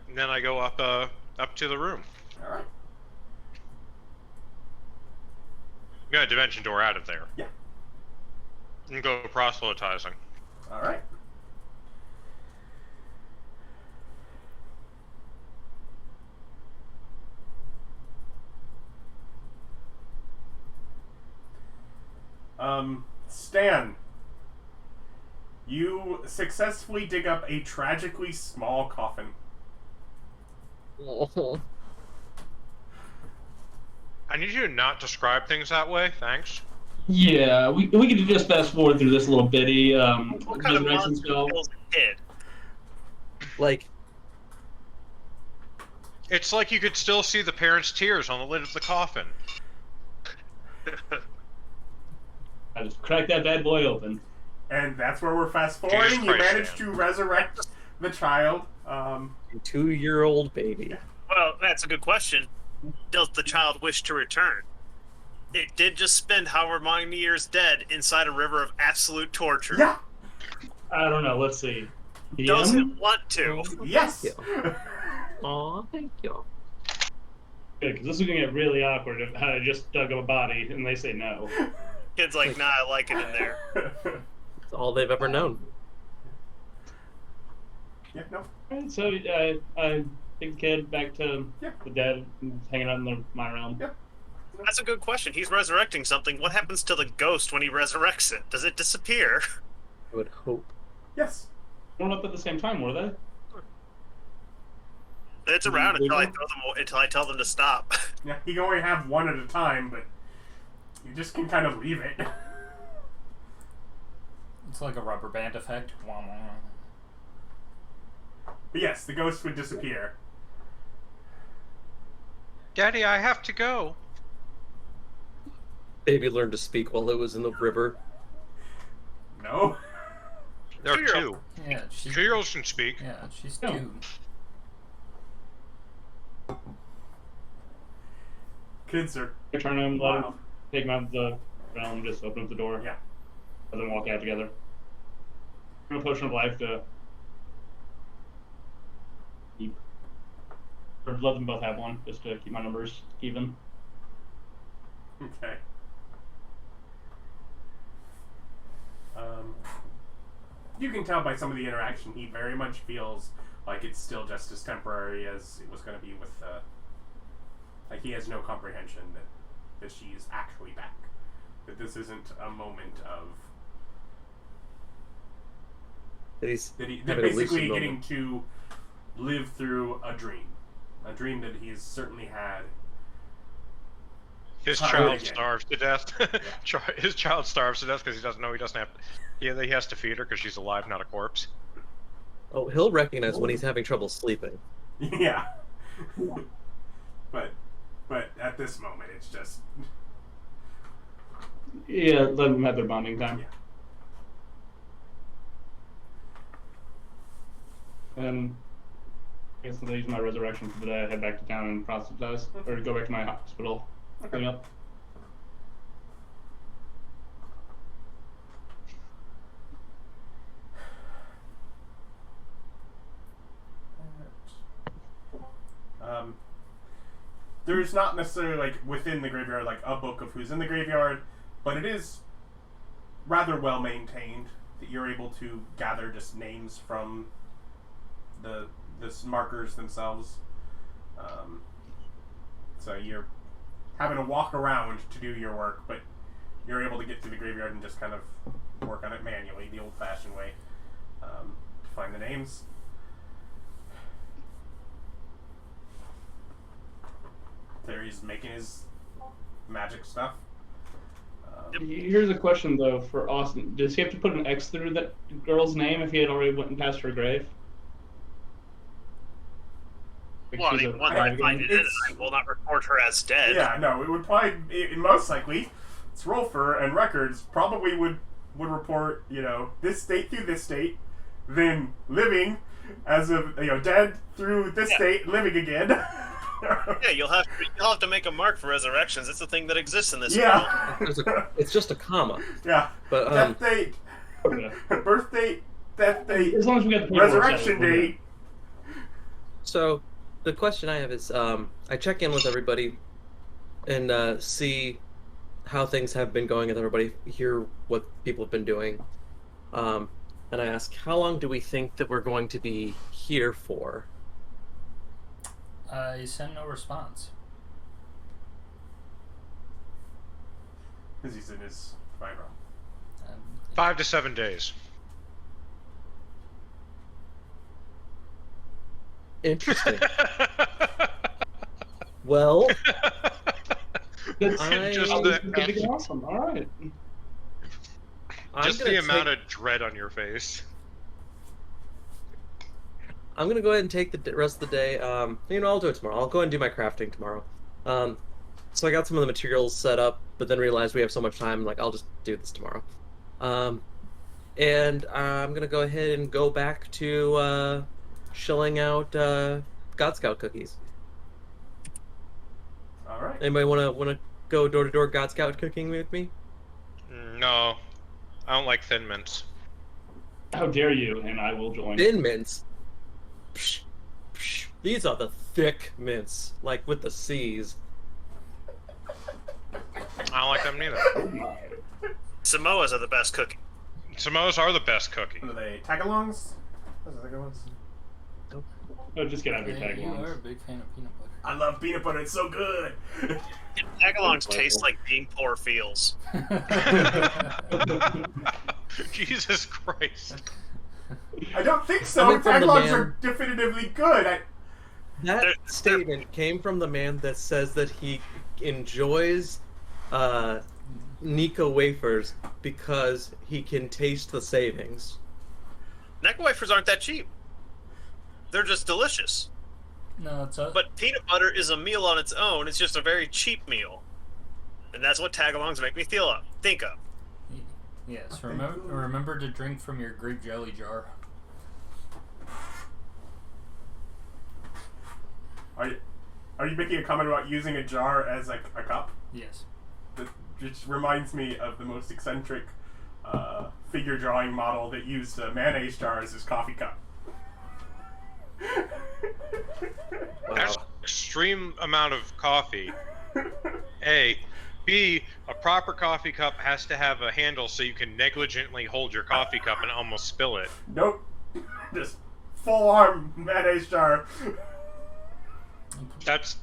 And then I go up to the room. Alright. Got a dimension door out of there. Yeah. And go proselytizing. Alright. Stan, you successfully dig up a tragically small coffin. Oh. I need you to not describe things that way, thanks. Yeah, we could just fast forward through this little bitty What kind of resurrection monster spell. kills a kid? Like, It's like you could still see the parents' tears on the lid of the coffin. I just cracked that bad boy open. And that's where we're fast forwarding. You Christ, managed Stan. to resurrect the child. a 2-year-old baby. Well, that's a good question. Does the child wish to return? It did just spend however many years dead inside a river of absolute torture. Yeah. I don't know. Let's see. Does DM? it want to? Yes. Aw, thank you. Good, because this is gonna get really awkward if I just dug up a body and they say no. Kid's like, nah, I like it in there. It's all they've ever known. Yeah. No. Alright, so I take the kid back to Yeah. the dead, and hanging out in my realm. Yeah. That's a good question. He's resurrecting something. What happens to the ghost when he resurrects it? Does it disappear? I would hope. Yes. Weren't up at the same time, were they? It's around until I tell them to stop. Yeah. You can only have one at a time, but you just can kind of leave it. It's like a rubber band effect. Wah, wah, wah. But yes, the ghost would disappear. Daddy, I have to go. Baby learned to speak while it was in the river. No. There are 2-year-old. 2. Yeah, she's 2-year-olds can speak. yeah, she's No. 2. Kids are. I turn him, let him, Wow. take him out of the realm, just open up the door. Yeah. Let them walk out together. I'm a potion of life to keep. Or let them both have one, just to keep my numbers even. Okay. You can tell by some of the interaction, he very much feels like it's still just as temporary as it was going to be with. Like he has no comprehension that she is actually back. That this isn't a moment of. That he's That having a lucid basically moment. getting to live through a dream. A dream that he's certainly had. His Oh, child yeah. starves to death. His child starves to death because he doesn't know he doesn't have. He has to feed her because she's alive, not a corpse. Oh, he'll recognize when he's having trouble sleeping. Yeah. But at this moment, it's just... Yeah, let them have their bonding time. Yeah. And I guess since I use my resurrection for the day, I head back to town and proselytize, or go back to my hospital. Clean up. There's not necessarily, like, within the graveyard, like, a book of who's in the graveyard, but it is rather well maintained that you're able to gather just names from the markers themselves. So you're having to walk around to do your work, but you're able to get to the graveyard and just kind of work on it manually, the old-fashioned way, to find the names. There he's making his magic stuff. Here's a question though for Austin: does he have to put an X through that girl's name if he had already went and passed her grave? Like Well, I she's mean, a once I pagan? find it in, I will not report her as dead. Yeah, no, it would probably, most likely, it's Rolfur and records probably would report, this date through this date, then living as of, dead through this date, living again. Yeah, you'll have to make a mark for resurrections. It's a thing that exists in this world. It's just a comma. Yeah. But Death date, Okay. birth date, death date, As long as we got the paperwork resurrection settled, we're date. So, the question I have is, I check in with everybody and see how things have been going with everybody, hear what people have been doing, and I ask, how long do we think that we're going to be here for? You send no response. Because he's in his viral. 5 to 7 days. Interesting. Well, That's I- awesome. All right. Just the amount of dread on your face. I'm gonna go ahead and take the rest of the day. I'll do it tomorrow. I'll go ahead and do my crafting tomorrow. So I got some of the materials set up, but then realized we have so much time. Like, I'll just do this tomorrow. And I'm gonna go ahead and go back to shilling out God Scout cookies. All right. Anybody wanna go door to door God Scout cooking with me? No, I don't like Thin Mints. How dare you? And I will join. Thin mints. Psh, psh. These are the thick mints, like with the C's. I don't like them neither. Samoas are the best cookie. Samoas are the best cookie. What are they? Tagalongs? Those are the good ones. Oh, just get out of your Yeah, tag you are a ones. big fan of peanut butter. I love peanut butter. It's so good. Tagalongs taste like being poor feels. Jesus Christ. I don't think so. Coming from the Tagalongs man- are definitively good. That They're- statement came from the man that says that he enjoys Nika wafers because he can taste the savings. Necco wafers aren't that cheap. They're just delicious. No, it's a. But peanut butter is a meal on its own. It's just a very cheap meal. And that's what tagalongs make me think of. Yes, remember to drink from your grape jelly jar. Are you making a comment about using a jar as like a cup? Yes. That just reminds me of the most eccentric figure drawing model that used a mayonnaise jar as his coffee cup. There's an extreme amount of coffee. A. B. A proper coffee cup has to have a handle so you can negligently hold your coffee cup and almost spill it. Nope. Just full arm mayonnaise jar.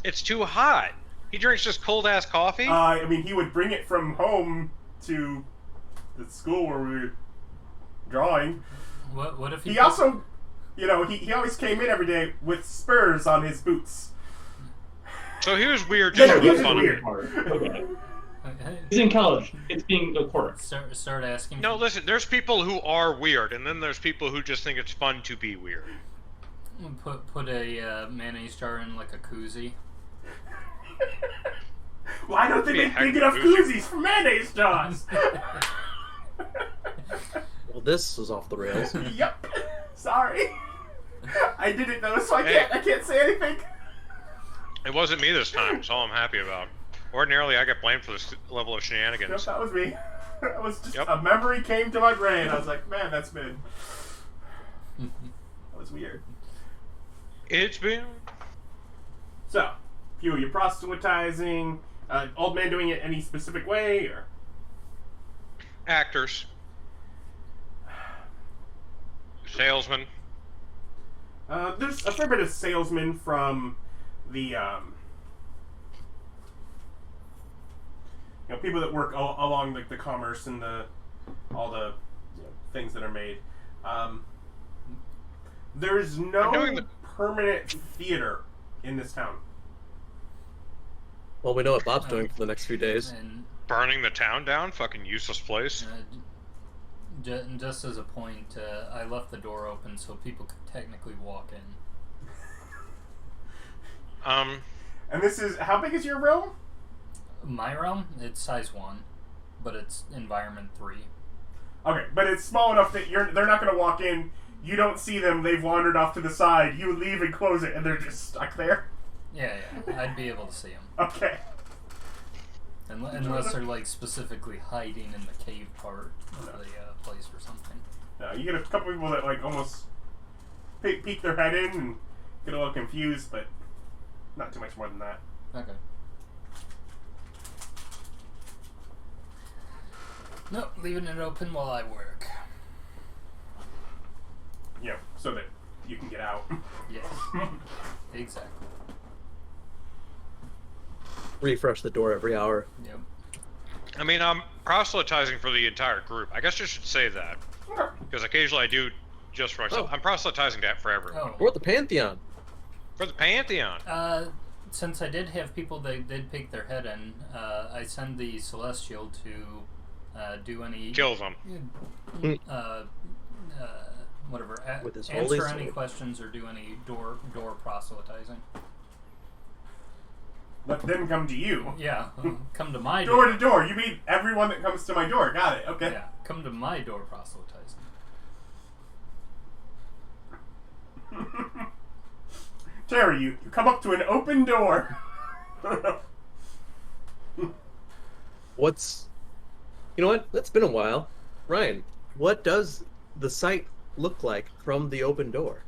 It's too hot. He drinks just cold ass coffee? I mean, he would bring it from home to the school where we were drawing. What if He also, he always came in every day with spurs on his boots. So he was weird just Yeah, for he the was fun of weird. it. Okay. He's in college. It's being a quirk. Start asking. No, listen, there's people who are weird, and then there's people who just think it's fun to be weird. Put a mayonnaise jar in like a koozie. Why don't they Be a make heck big of a enough koozie. koozies for mayonnaise jars? Well, this was off the rails. Yep. Sorry. I did it though, so Hey. I can't say anything. It wasn't me this time, that's all I'm happy about. Ordinarily, I get blamed for this level of Yep, shenanigans. that was me. That was just Yep. a memory came to my brain. I was like, man, that's been. That was weird. It's been... So, Hugh, you're proselytizing. Old man doing it any specific way, or? Actors. Salesmen. There's a fair bit of salesmen from the, people that work along the commerce and all the things that are made. There's no I'm doing the- permanent theater in this town. Well, we know what Bob's doing for the next few days. And Burning the town down? Fucking useless place. just as a point, I left the door open so people could technically walk in. And this is, how big is your room? My realm, it's size 1, but it's environment 3. Okay, but it's small enough that they're not going to walk in. You don't see them. They've wandered off to the side. You leave and close it, and they're just stuck there. Yeah, I'd be able to see them. Okay. Unless they're like specifically hiding in the cave part of the place or something. You get a couple people that like almost peek their head in and get a little confused, but not too much more than that. Okay. Nope, leaving it open while I work. So that you can get out. Yes. Exactly. Refresh the door every hour. Yep. I mean, I'm proselytizing for the entire group. I guess I should say that. Because occasionally I do just for myself. Oh. I'm proselytizing that for everyone. We're at the Pantheon. For the Pantheon. Since I did have people that did peek their head in, I send the Celestial to do any Kill them. whatever. With his holy answer any sword. questions or do any door proselytizing. Let them come to you. Yeah, come to my Door door. to door. You mean everyone that comes to my door. Got it. Okay. Yeah, come to my door proselytizing. Terry, you come up to an open door. What's... You know what? It's been a while. Ryan, what does the site look like from the open door?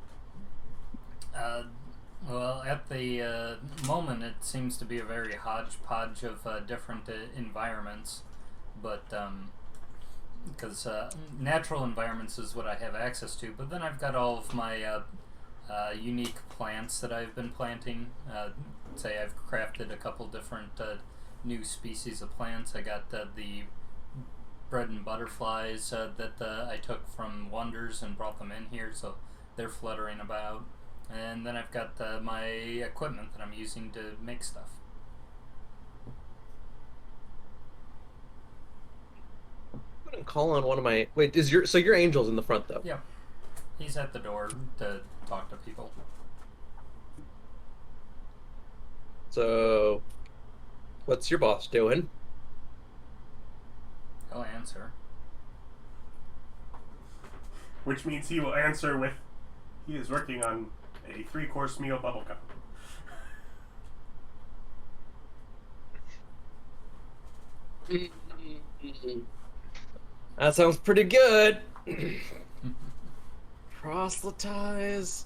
Well, at the moment, it seems to be a very hodgepodge of different environments, but because natural environments is what I have access to, but then I've got all of my unique plants that I've been planting. Say I've crafted a couple different new species of plants. I got the bread and butterflies that I took from Wonders and brought them in here, so they're fluttering about. And then I've got my equipment that I'm using to make stuff. I'm gonna call on one of my... Wait, so your angel's in the front, though? Yeah. He's at the door to talk to people. So... What's your boss doing? He'll answer. Which means he will answer with, he is working on a 3-course meal bubble cup. That sounds pretty good. Proselytize.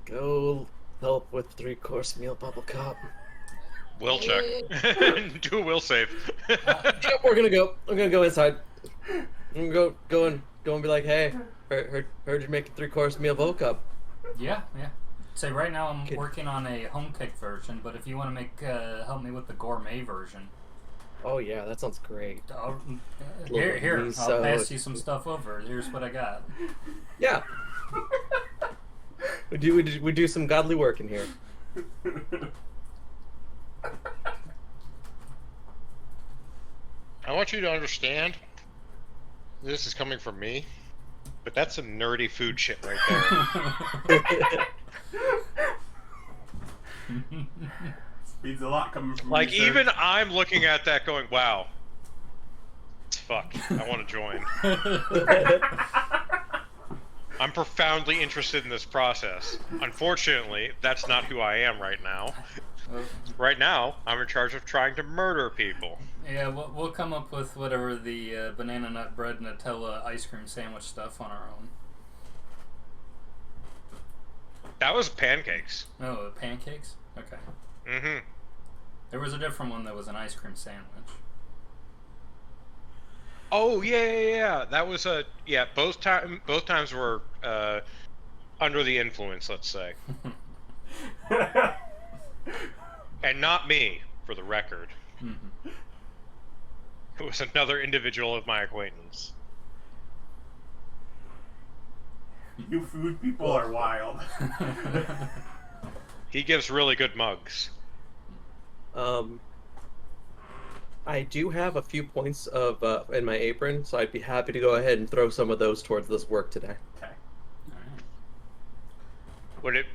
Go help with 3-course meal bubble cup. Will check. Do a will save. Yep, we're gonna go. I'm gonna go inside. I'm gonna go and be like, hey, heard you're making 3-course meal bubble cup. Yeah. Say right now I'm Okay. working on a home cooked version, but if you want to make help me with the gourmet version, Oh yeah, that sounds great. here I'll So- pass you some stuff over. Here's what I got. Yeah. we do some godly work in here. I want you to understand, this is coming from me, but that's some nerdy food shit right there. Means a lot coming from Like, you, sir. even I'm looking at that going, wow, it's fucked. I want to join. I'm profoundly interested in this process. Unfortunately, that's not who I am right now. Right now, I'm in charge of trying to murder people. Yeah, we'll come up with whatever the banana nut bread Nutella ice cream sandwich stuff on our own. That was pancakes. Oh, pancakes? Okay. Mm-hmm. There was a different one that was an ice cream sandwich. Oh, yeah. That was a... Yeah, both times were under the influence, let's say. And not me, for the record. Mm-hmm. It was another individual of my acquaintance. You food people are wild. He gives really good mugs. I do have a few points of in my apron, so I'd be happy to go ahead and throw some of those towards this work today. Okay. Alright. Would it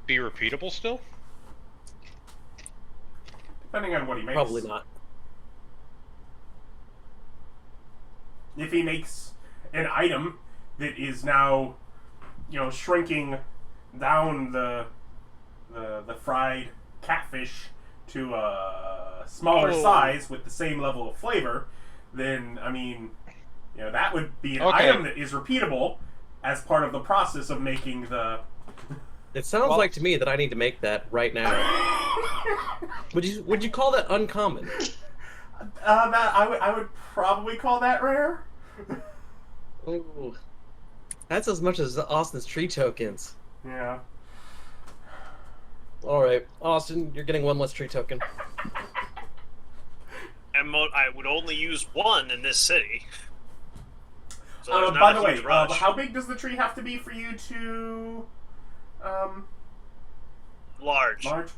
be repeatable still? Depending on what he makes. Probably not. If he makes an item that is now, shrinking down the fried catfish to a smaller size with the same level of flavor, then that would be an item that is repeatable as part of the process of making the. It sounds like to me that I need to make that right now. Would you call that uncommon? I would probably call that rare. Ooh, that's as much as Austin's tree tokens. Yeah. All right, Austin, you're getting one less tree token. I would only use one in this city. So there's By not the a way, huge rush. how big does the tree have to be for you to Large. large?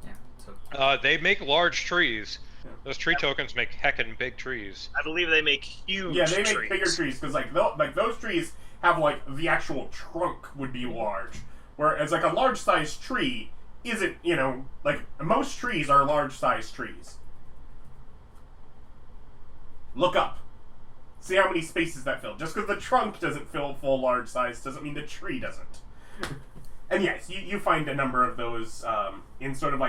Yeah. So, They make large trees. Yeah. Those tree tokens make heckin' big trees. I believe they make huge Yeah, they make trees. bigger trees because those trees have the actual trunk would be large, whereas a large sized tree isn't. Most trees are large sized trees. Look up, see how many spaces that fill. Just because the trunk doesn't fill full large size doesn't mean the tree doesn't. And yes, you find a number of those in sort of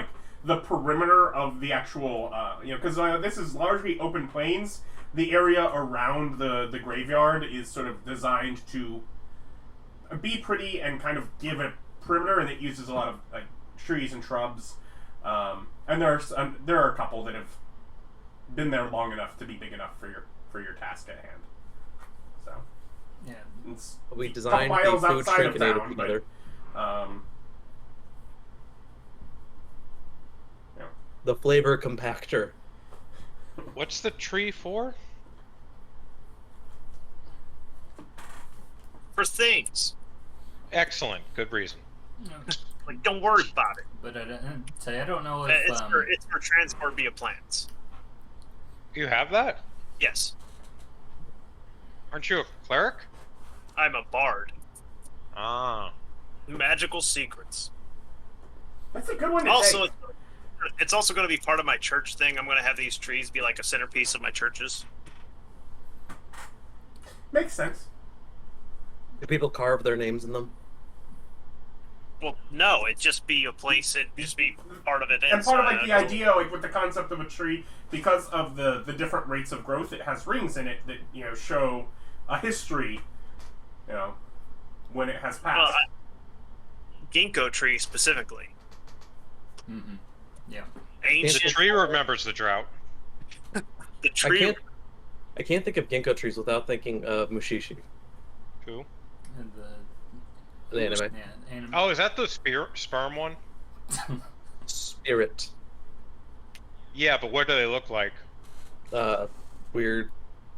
the perimeter of the actual, because this is largely open plains. The area around the graveyard is sort of designed to be pretty and kind of give a perimeter, and it uses a lot of trees and shrubs. And there are a couple that have been there long enough to be big enough for your task at hand. So yeah. it's We a designed couple miles the food outside of shrinkinator town, together. but, The flavor compactor. What's the tree for? For things. Excellent. Good reason. Don't worry about it. But I don't know if It's for transport via plants. You have that? Yes. Aren't you a cleric? I'm a bard. Ah. Magical secrets. that's a good one to Also, take. it's also going to be part of my church thing. I'm going to have these trees be like a centerpiece of my churches. Makes sense. Do people carve their names in them? Well, no, it'd just be a place. It'd just be part of it. And part of the idea, with the concept of a tree, because of the different rates of growth, it has rings in it that show a history. When it has passed. Ginkgo tree specifically. Mm-hmm. Yeah. The Ancient. tree remembers the drought. The tree. I can't think of ginkgo trees without thinking of Mushishi, Who? And the anime. yeah, anime. Oh, is that the sperm one? Spirit. Yeah, but what do they look like? Weird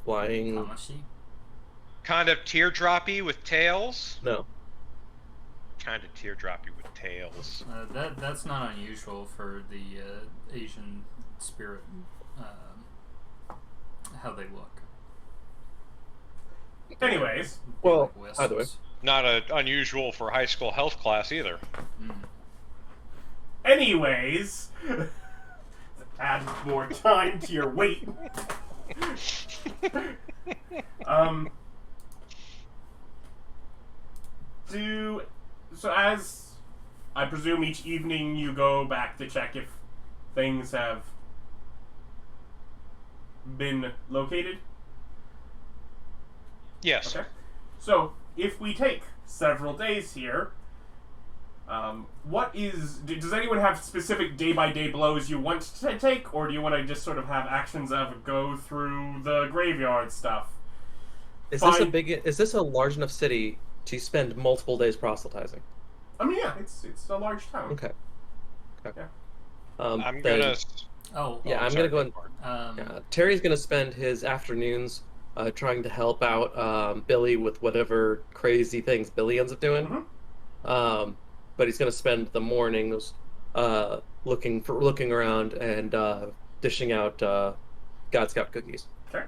flying. Kamashi? Kind of teardroppy with tails? No. Kind of teardroppy with tails. That's not unusual for the Asian spirit, how they look. Anyways, Well, Like either way. wisps. Not unusual for high school health class either. anyways, add more time to your wait. So as I presume each evening you go back to check if things have been located? Yes. Okay. So, if we take several days here, does anyone have specific day-by-day blows you want to take, or do you want to just sort of have actions of go through the graveyard stuff? Is Fine. this a large enough city to spend multiple days proselytizing? I mean, yeah, it's a large town. Okay. Yeah. I'm then- gonna. Oh, Yeah, I'm sorry, gonna go and Terry's gonna spend his afternoons trying to help out Billy with whatever crazy things Billy ends up doing. But he's gonna spend the mornings looking around and dishing out God Scout cookies. Okay.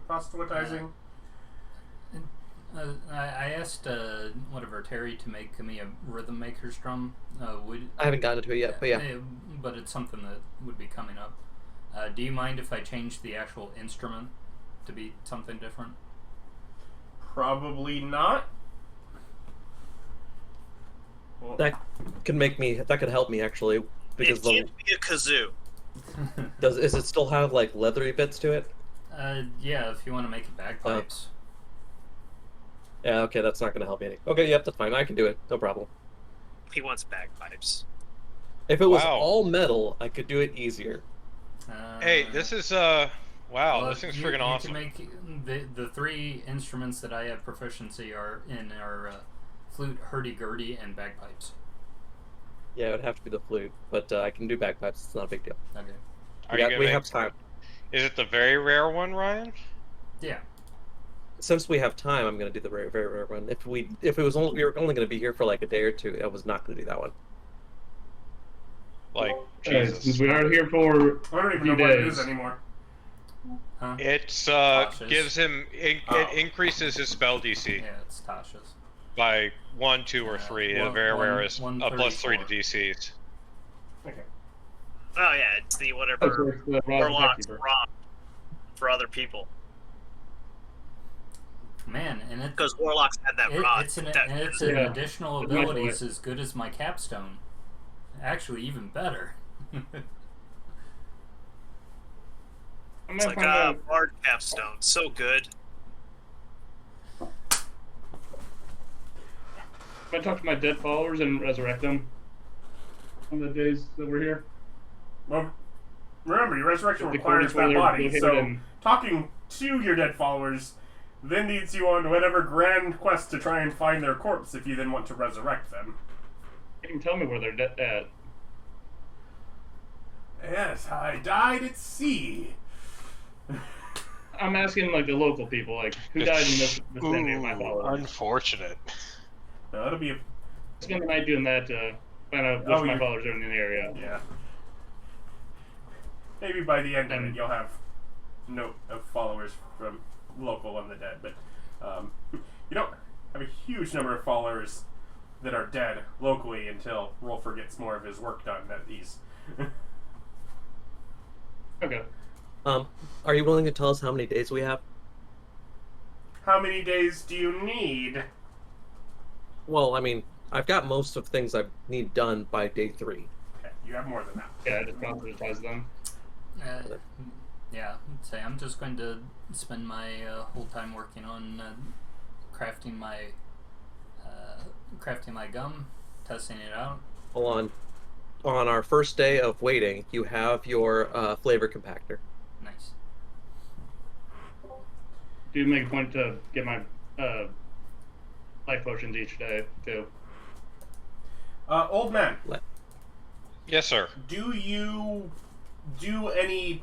Proselytizing. I asked Terry to make me a rhythm maker's drum. I haven't gotten to it yet, but yeah. But it's something that would be coming up. Do you mind if I change the actual instrument to be something different? Probably not. Well, That could help me actually, because It can't be a kazoo. does it still have like leathery bits to it? Yeah, if you want to make it bagpipes. Yeah, okay, that's not gonna help me any. Okay, yep, that's fine. I can do it. No problem. He wants bagpipes. If it was Wow. all metal, I could do it easier. Hey, this is wow, well, this thing's you- freaking you awesome. can make the three instruments that I have proficiency are flute, hurdy-gurdy, and bagpipes. Yeah, it would have to be the flute, but I can do bagpipes. It's not a big deal. Okay. Are you gonna We make- have time. Is it the very rare one, Ryan? Yeah. Since we have time, I'm gonna do the very, very rare one. If it was only we were only gonna be here for like a day or two, I was not gonna do that one. Like Since Jesus. we are here for I don't even few know what it days. is anymore. Huh? It's Tasha's. gives him it increases his spell DC Yeah, it's Tasha's. by 1, 2, or 3. The very rare is one a +3 to 34. DCs. Okay. Oh yeah, it's the Oh, so whatever it's the Rod warlocks Detective. rob for other people Man, and because warlocks had that rod. it's an that- Yeah. additional It's my ability point. as good as my capstone. Actually, even better. I'm it's gonna like find a out. bard capstone, so good. I'm gonna talk to my dead followers and resurrect them on the days that we're here. Well, remember, your resurrection The requires quarters where that they're body, located so in- talking to your dead followers then leads you on whatever grand quest to try and find their corpse if you then want to resurrect them. You can tell me where they're dead at. Yes, I died at sea. I'm asking like the local people, like who died in this vicinity of my followers. Unfortunate. That'll be a... Spend the night doing that to find out which Oh, of my you're- followers are in the area. yeah. Maybe by the end of it And- you'll have note of followers from local undead, but you don't have a huge number of followers that are dead locally until Rolfur gets more of his work done at these. Okay. Are you willing to tell us how many days we have? How many days do you need? Well, I mean, I've got most of things I need done by day 3. Okay, you have more than that. Yeah, I just proselytize them. Yeah, I'd say I'm just going to spend my whole time working on crafting my gum, testing it out. Hold on. On our first day of waiting, you have your flavor compactor. Nice. Do make a point to get my life potions each day too. Old man, Yes, sir. do you do any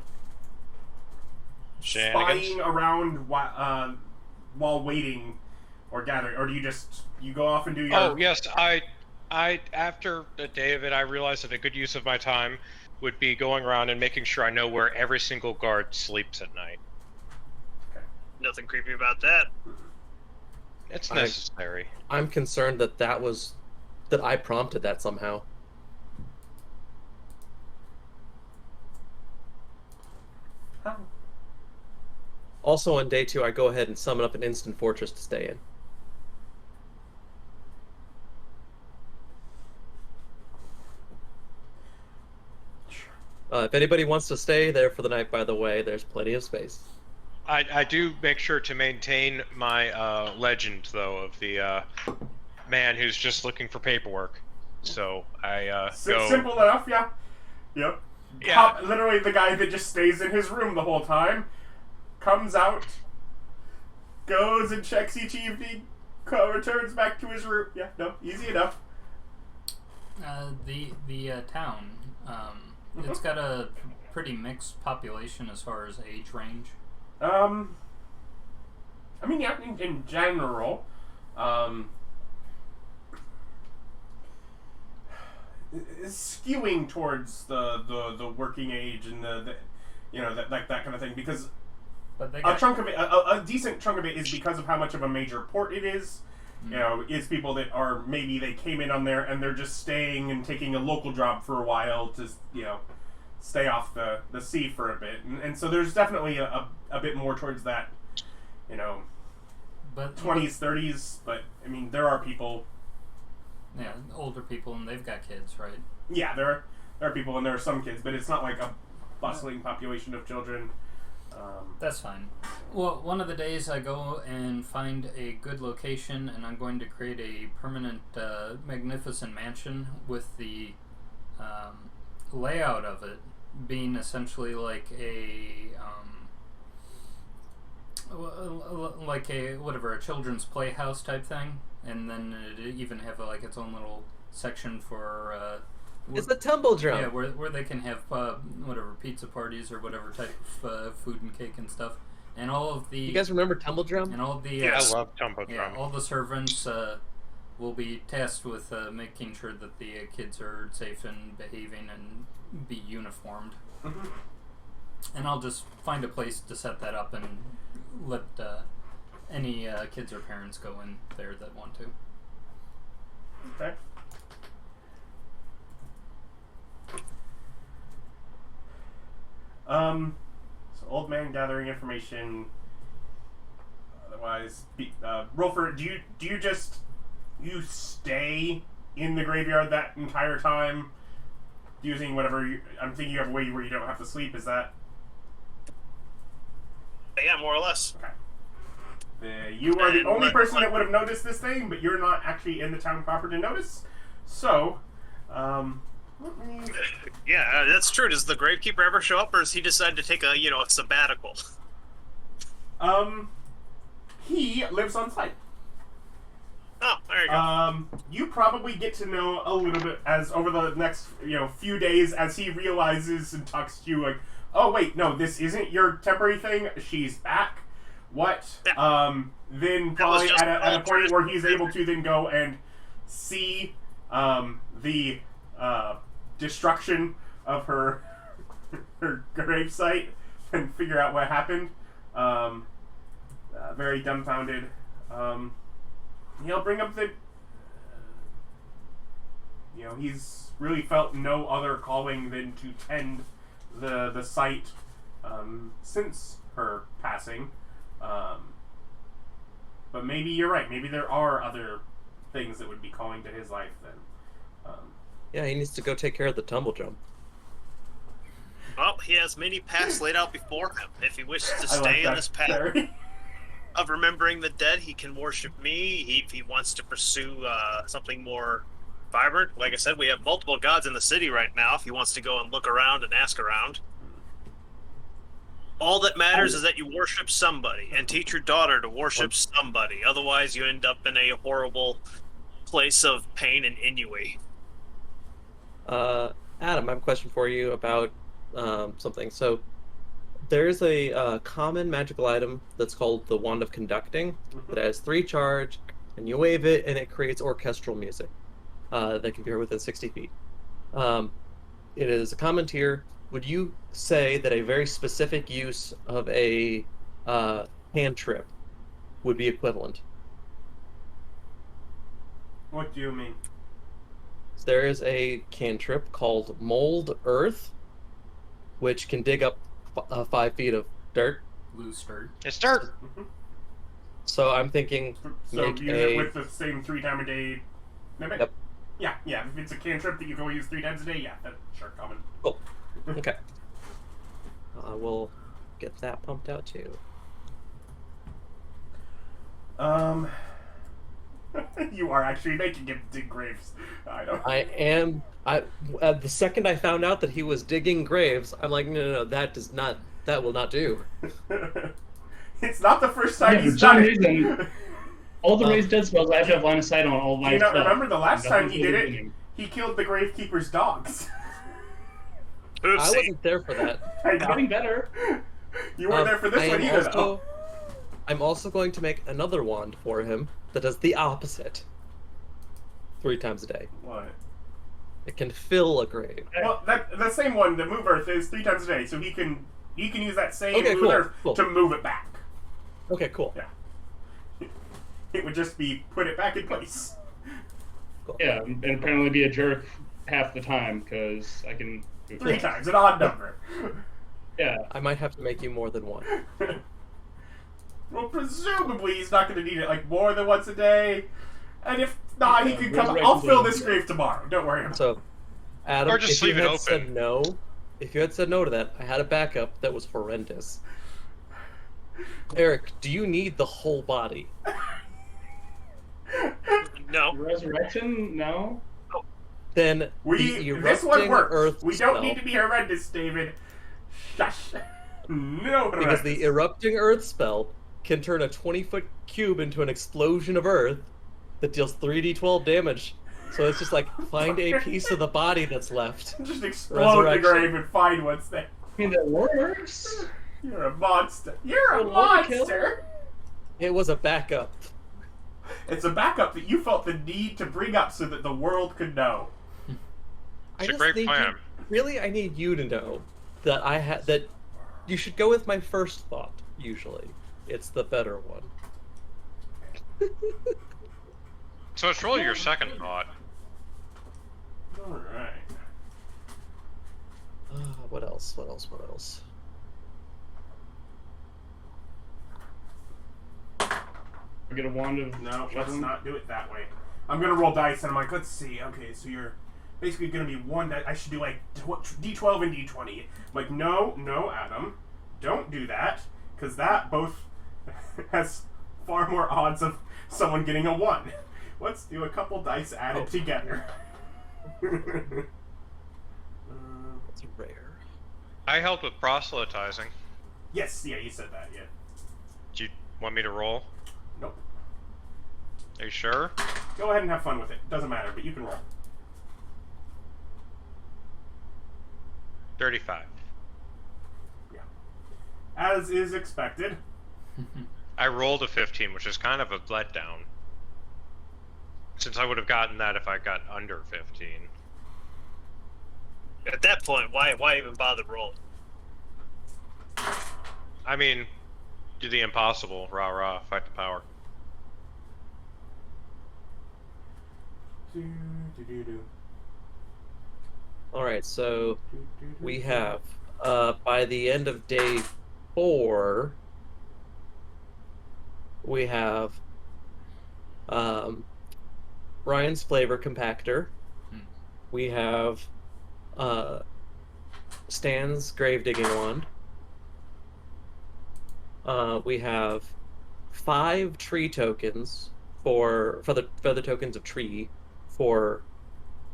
Shenanigans. spying around while waiting or gathering, or do you go off and do your? Oh yes, I after a day of it, I realized that a good use of my time would be going around and making sure I know where every single guard sleeps at night. Nothing creepy about that. It's necessary. I'm concerned that that I prompted that somehow. How? Also, on day 2, I go ahead and summon up an instant fortress to stay in. If anybody wants to stay there for the night, by the way, there's plenty of space. I do make sure to maintain my legend, though, of the man who's just looking for paperwork. So I go... Simple enough, yeah. Yep. Yeah. Literally the guy that just stays in his room the whole time, comes out, goes and checks each evening, returns back to his room. Yeah, no, easy enough. The town, it's got a pretty mixed population as far as age range. I mean, yeah, in general, skewing towards the working age and the you know, that kind of thing, because But they a got, chunk of it, a decent chunk of it, is because of how much of a major port it is. You know, is people that are, maybe they came in on there and they're just staying and taking a local job for a while to, you know, stay off the sea for a bit, and so there's definitely a bit more towards that, you know, but 20s, 30s. But I mean, there are people. Yeah, older people, and they've got kids, right? Yeah, there are people, and there are some kids, but it's not like a bustling population of children. That's fine. Well, one of the days I go and find a good location, and I'm going to create a permanent, magnificent mansion with the layout of it being essentially like a a children's playhouse type thing, and then it even have like its own little section for It's a tumble drum. yeah, where they can have whatever pizza parties or whatever type of food and cake and stuff, and all of the You guys remember tumble drum? and all of the I love Tumbo yeah, Drum. all the servants will be tasked with making sure that the kids are safe and behaving and be uniformed. Mhm. And I'll just find a place to set that up and let any kids or parents go in there that want to. Okay. So old man gathering information. Otherwise, Rolfur, do you just stay in the graveyard that entire time, using whatever I'm thinking you have a way where you don't have to sleep? Is that? Yeah, more or less. Okay. You are the only person that would have noticed this thing, but you're not actually in the town proper to notice. So, let me... Yeah, that's true. Does the gravekeeper ever show up, or does he decide to take a sabbatical? He lives on site. Oh, there you go. You probably get to know a little bit as over the next, few days, as he realizes and talks to you like, oh wait, no, this isn't your temporary thing. She's back. What? Yeah. Then That was probably just at a point alternate where he's able memory. to then go and see the destruction of her her gravesite and figure out what happened. Very dumbfounded. He'll bring up that he's really felt no other calling than to tend the site since her passing. But maybe you're right. Maybe there are other things that would be calling to his life then. Yeah, he needs to go take care of the tumble drum. Well, he has many paths laid out before him. If he wishes to I like stay in that, this path Barry. of remembering the dead, he can worship me. If he wants to pursue something more vibrant, like I said, we have multiple gods in the city right now. If he wants to go and look around and ask around. All that matters is that you worship somebody and teach your daughter to worship somebody. Otherwise, you end up in a horrible place of pain and ennui. Adam, I have a question for you about something. So, there's a common magical item that's called the Wand of Conducting that has 3 charge, and you wave it, and it creates orchestral music that can be heard within 60 feet. it is a common tier. Would you say that a very specific use of a cantrip would be equivalent? What do you mean? There is a cantrip called Mold Earth, which can dig up 5 feet of dirt. Loose dirt. It's dirt. Mhm. So I'm thinking So make use a it with the same 3 time a day limit? Yep. Yeah. If it's a cantrip that you can only use 3 times a day, yeah, that's sure common. Cool. Okay. I will get that pumped out too. You are actually making him dig graves. I don't. I am. The second I found out that he was digging graves, I'm like, no, that will not do. It's not the first time Yeah, he's for some done reason, it. all the raised dead spells, I have to have line of sight on all my Do you not stuff. remember the last time he did it? Nothing. He killed the gravekeeper's dogs. I Oopsie. wasn't there for that. I It's getting know. better. You weren't there for this I one am either, though. also, I'm also going to make another wand for him that does the opposite. 3 times a day. What? It can fill a grave. Well, the same one, the move earth, is 3 times a day, so he can use that same Okay, move cool, earth cool. to move it back. Okay, cool. Yeah. It would just be put it back in place. Cool. Yeah, and apparently be a jerk half the time, because I can... 3 times, an odd number. Yeah. I might have to make you more than one. Well, presumably he's not going to need it like more than once a day. And if not, he can come. I'll fill this grave tomorrow. Don't worry about it. So, Adam, Or just if you leave it had open. said no, if you had said no to that, I had a backup that was horrendous. Eric, do you need the whole body? No. Resurrection? No? Then the This one erupting works. earth We don't spell, need to be horrendous, David. Shush. No, because the erupting earth spell can turn a 20-foot cube into an explosion of earth that deals 3d12 damage. So it's just like, find a piece of the body that's left. just explode the Resurrection. grave and find what's there. I mean, that works. You're a monster. You're a Well, overkill. monster. It was a backup. It's a backup that you felt the need to bring up so that the world could know. It's a great need plan. Really, I need you to know that that you should go with my first thought. Usually, it's the better one. So it's really your second thought. All right. What else? What else? What else? I get a wand of... No, let's shuffling. not do it that way. I'm gonna roll dice, and I'm like, let's see. Okay, so you're basically gonna be one die. I should do like D12 and D20. I'm like, no, Adam, don't do that, because that both has far more odds of someone getting a 1. Let's do a couple dice added together. It's rare. I helped with proselytizing. Yes, yeah, you said that, yeah. Do you want me to roll? Nope. Are you sure? Go ahead and have fun with it. Doesn't matter, but you can roll. 35. Yeah. As is expected. I rolled a 15, which is kind of a letdown. Since I would have gotten that if I got under 15. At that point, why even bother rolling? I mean, do the impossible. Rah rah, fight the power. All right, so we have by the end of day 4, we have Ryan's flavor compactor. We have Stan's grave digging wand. We have 5 tree tokens for the tokens of tree for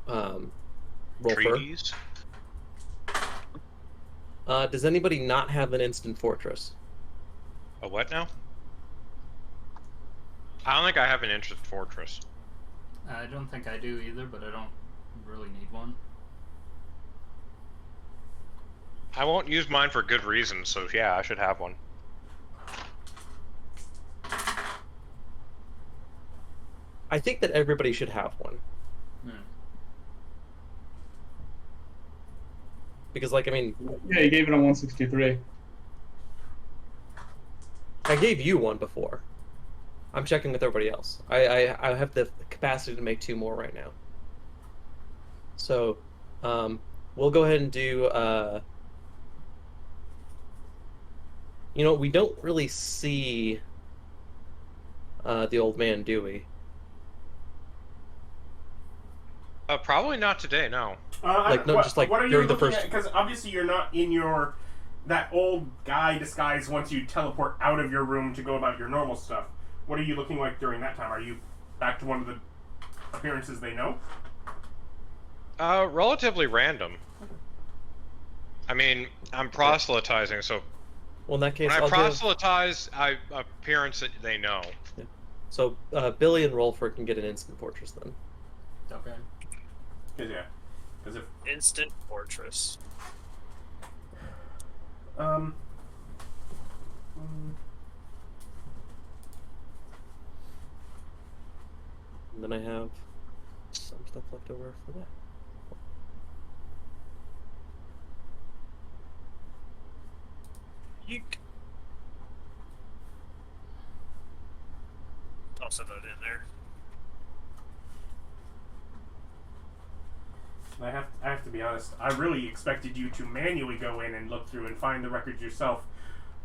Rolfur. Treaties? Does anybody not have an instant fortress? A what now? I don't think I have an instant fortress. I don't think I do either, but I don't really need one. I won't use mine for good reasons, so yeah, I should have one. I think that everybody should have one. Because, like, I mean, Yeah, you gave it a 163. I gave you one before. I'm checking with everybody else. I have the capacity to make 2 more right now. So, we'll go ahead and do, you know, we don't really see the old man, do we? Probably not today. No. Like, no, just like what are you during the looking first. at? Because obviously you're not in your that old guy disguise once you teleport out of your room to go about your normal stuff. What are you looking like during that time? Are you back to one of the appearances they know? Relatively random. I mean, I'm proselytizing, so Well, in that case, when I I'll give. proselytize, appearance that they know. So, Billy and Rolfur can get an instant fortress then. Okay. Because if Instant fortress. mm, And then I have some stuff left over for that. Yeek. Toss a note in there. I have to be honest. I really expected you to manually go in and look through and find the records yourself,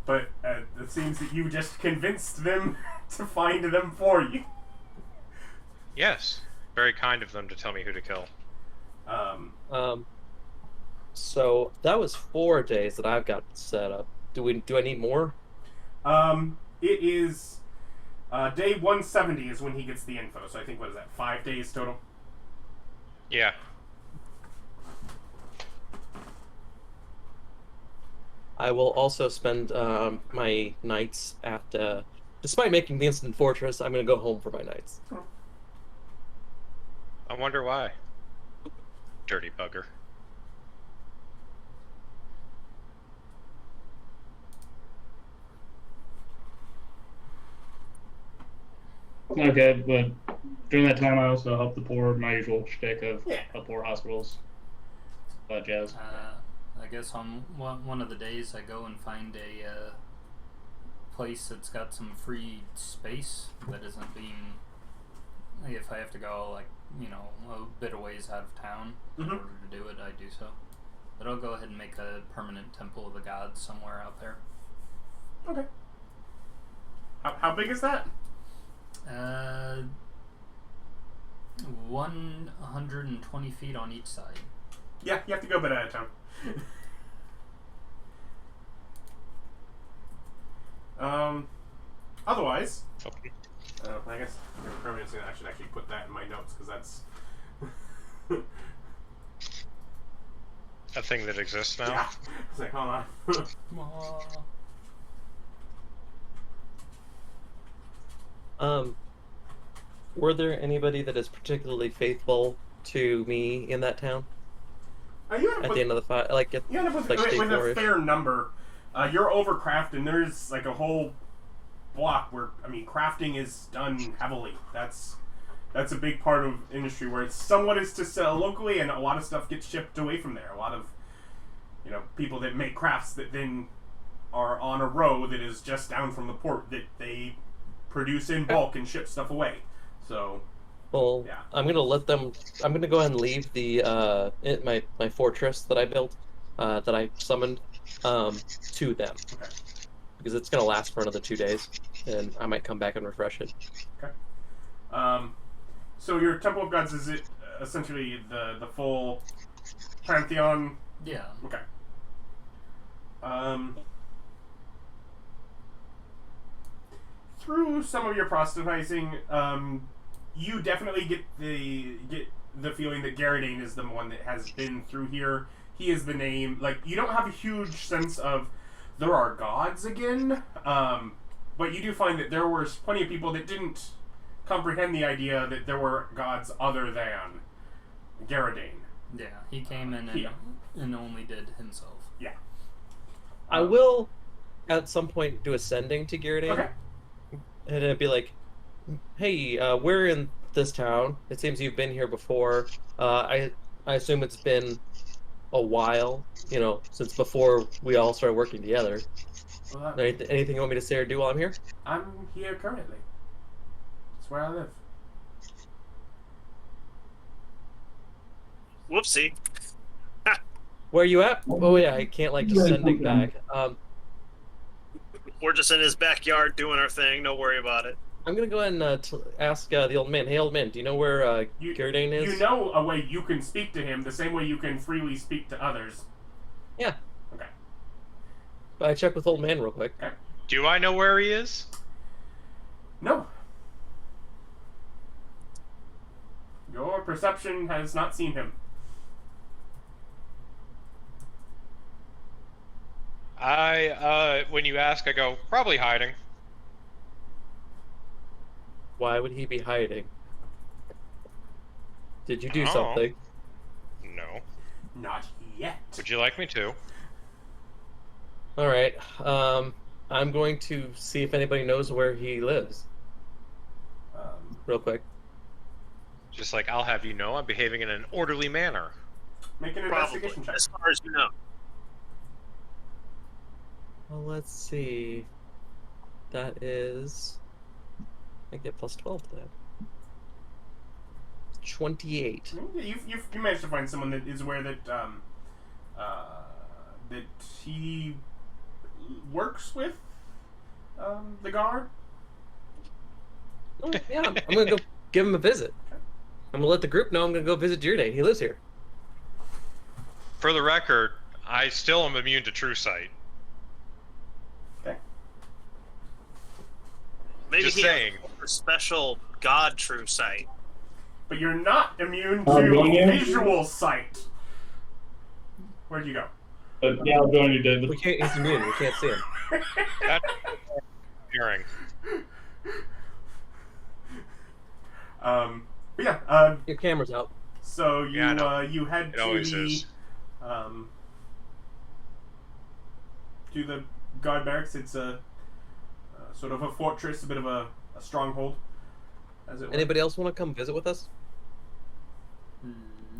but it seems that you just convinced them to find them for you. Yes. Very kind of them to tell me who to kill. So that was 4 days that I've got set up. Do I need more? It is day 170 is when he gets the info. So I think what is that? 5 days total. Yeah. I will also spend my nights at. Despite making the instant fortress, I'm going to go home for my nights. I wonder why. Dirty bugger. Okay, but during that time, I also help the poor, my usual shtick of help poor hospitals. Jazz. I guess on one of the days I go and find a place that's got some free space that isn't being. If I have to go, like, you know, a bit of ways out of town in order to do it, I do so. But I'll go ahead and make a permanent temple of the gods somewhere out there. Okay. How big is that? 120 feet on each side. Yeah, you have to go a bit at a time. Otherwise, Okay. I guess your permanency, I should actually put that in my notes because that's A thing that exists now? yeah. It's like, hold on. Were there anybody that is particularly faithful to me in that town You end up at with, the end of the fight? Like, you end up with, like day with a 4-ish? fair number. You're over craft, and there's like a whole block where crafting is done heavily. That's a big part of industry where it's somewhat is to sell locally, and a lot of stuff gets shipped away from there. A lot of people that make crafts that then are on a row that is just down from the port that they produce in bulk and ship stuff away. So, well, yeah. I'm gonna let them. I'm gonna go ahead and leave the my fortress that I built, that I summoned, to them, Okay. because it's gonna last for another 2 days, and I might come back and refresh it. Okay. So your Temple of Gods, is it essentially the full pantheon? Yeah. Okay. Through some of your proselytizing, you definitely get the feeling that Garadane is the one that has been through here. He is the name. Like, you don't have a huge sense of there are gods again, but you do find that there were plenty of people that didn't comprehend the idea that there were gods other than Garadane. Yeah, he came in and only did himself. Yeah. I will, at some point, do a sending to Gyarados, Okay. and it'd be like, "Hey, we're in this town. It seems you've been here before. I assume it's been a while, since before we all started working together. Well, Anything you want me to say or do while I'm here? I'm here currently. That's where I live. Whoopsie. Where are you at? Oh yeah, I can't just send it back. We're just in his backyard doing our thing. Don't worry about it. I'm gonna go ahead and ask the old man. Hey, old man, do you know where Gerdane is? You know a way you can speak to him the same way you can freely speak to others. Yeah. Okay. I check with old man real quick. Okay. Do I know where he is? No. Your perception has not seen him. When you ask, I go, probably hiding. Why would he be hiding? Did you do Oh. something? No. Not yet. Would you like me to? All right. I'm going to see if anybody knows where he lives. Real quick. Just like, I'll have you know, I'm behaving in an orderly manner. Make an Probably, investigation check. as far as you know. Well, let's see. That is... I get plus 12 to that. 28. You managed to find someone that is aware that that he works with the guard. Oh, yeah, I'm gonna go give him a visit. I'm gonna let the group know I'm gonna go visit Jurde. He lives here. For the record, I still am immune to true sight. Okay. Maybe Just he saying. has a special god true sight. But you're not immune going to in? visual sight. Where'd you go? Yeah, I'll join you, David. We can't. He's immune. We can't see him. That's hearing. But yeah, Your camera's out. so you Yeah, I know. you head It to always the is. to the guard barracks. It's a sort of a fortress, a bit of a stronghold, as it were. Anybody else want to come visit with us?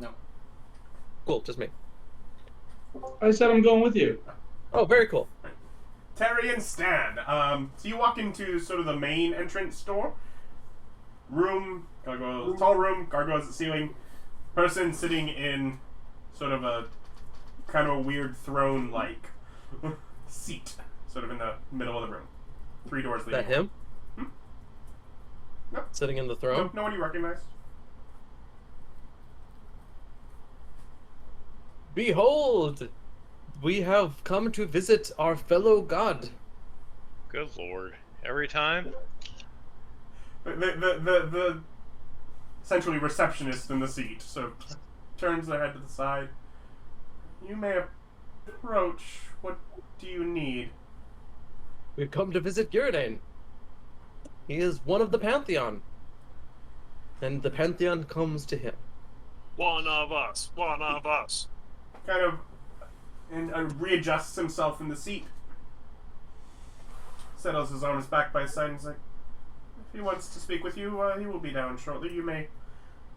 No. Cool, just me. I said I'm going with you. Oh, very cool. Terry and Stan. So you walk into sort of the main entrance door. Room, gargoyle, tall room, gargoyles at the ceiling. Person sitting in sort of a kind of a weird throne-like seat, sort of in the middle of the room. 3 doors Is leading. that him? Hmm? No. Sitting in the throne? No one you recognize. Behold! We have come to visit our fellow god. Good lord. Every time? The essentially receptionist in the seat, so turns their head to the side. You may approach. What do you need? We've come to visit Gerdane. He is one of the pantheon. And the pantheon comes to him. One of us. One of us. Kind of and readjusts himself in the seat. Settles his arms back by his side and is like, if he wants to speak with you, he will be down shortly. You may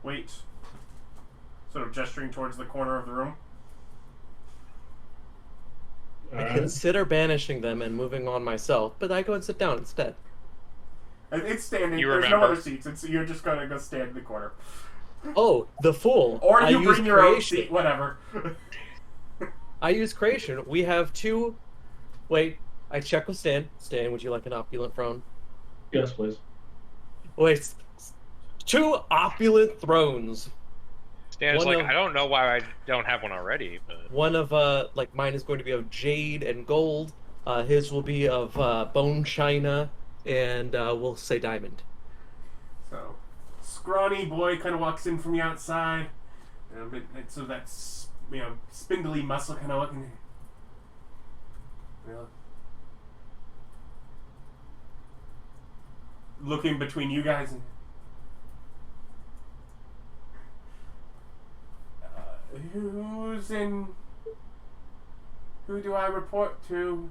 wait. Sort of gesturing towards the corner of the room. I consider banishing them and moving on myself, but I go and sit down instead. And it's standing. You There's remember. no other seats. You're just going to go stand in the corner. Oh, the fool. Or I you use bring your own creation. seat, whatever. I use creation. We have 2... Wait, I check with Stan. Stan, would you like an opulent throne? Yes, please. Wait, 2 opulent thrones. Stan's One like, of- I don't know why I don't have one already, but... One of, mine is going to be of jade and gold. His will be of bone china and, we'll say diamond. So, scrawny boy kind of walks in from the outside. So that's, spindly muscle kind of looking. Looking between you guys and. Who's in. Who do I report to?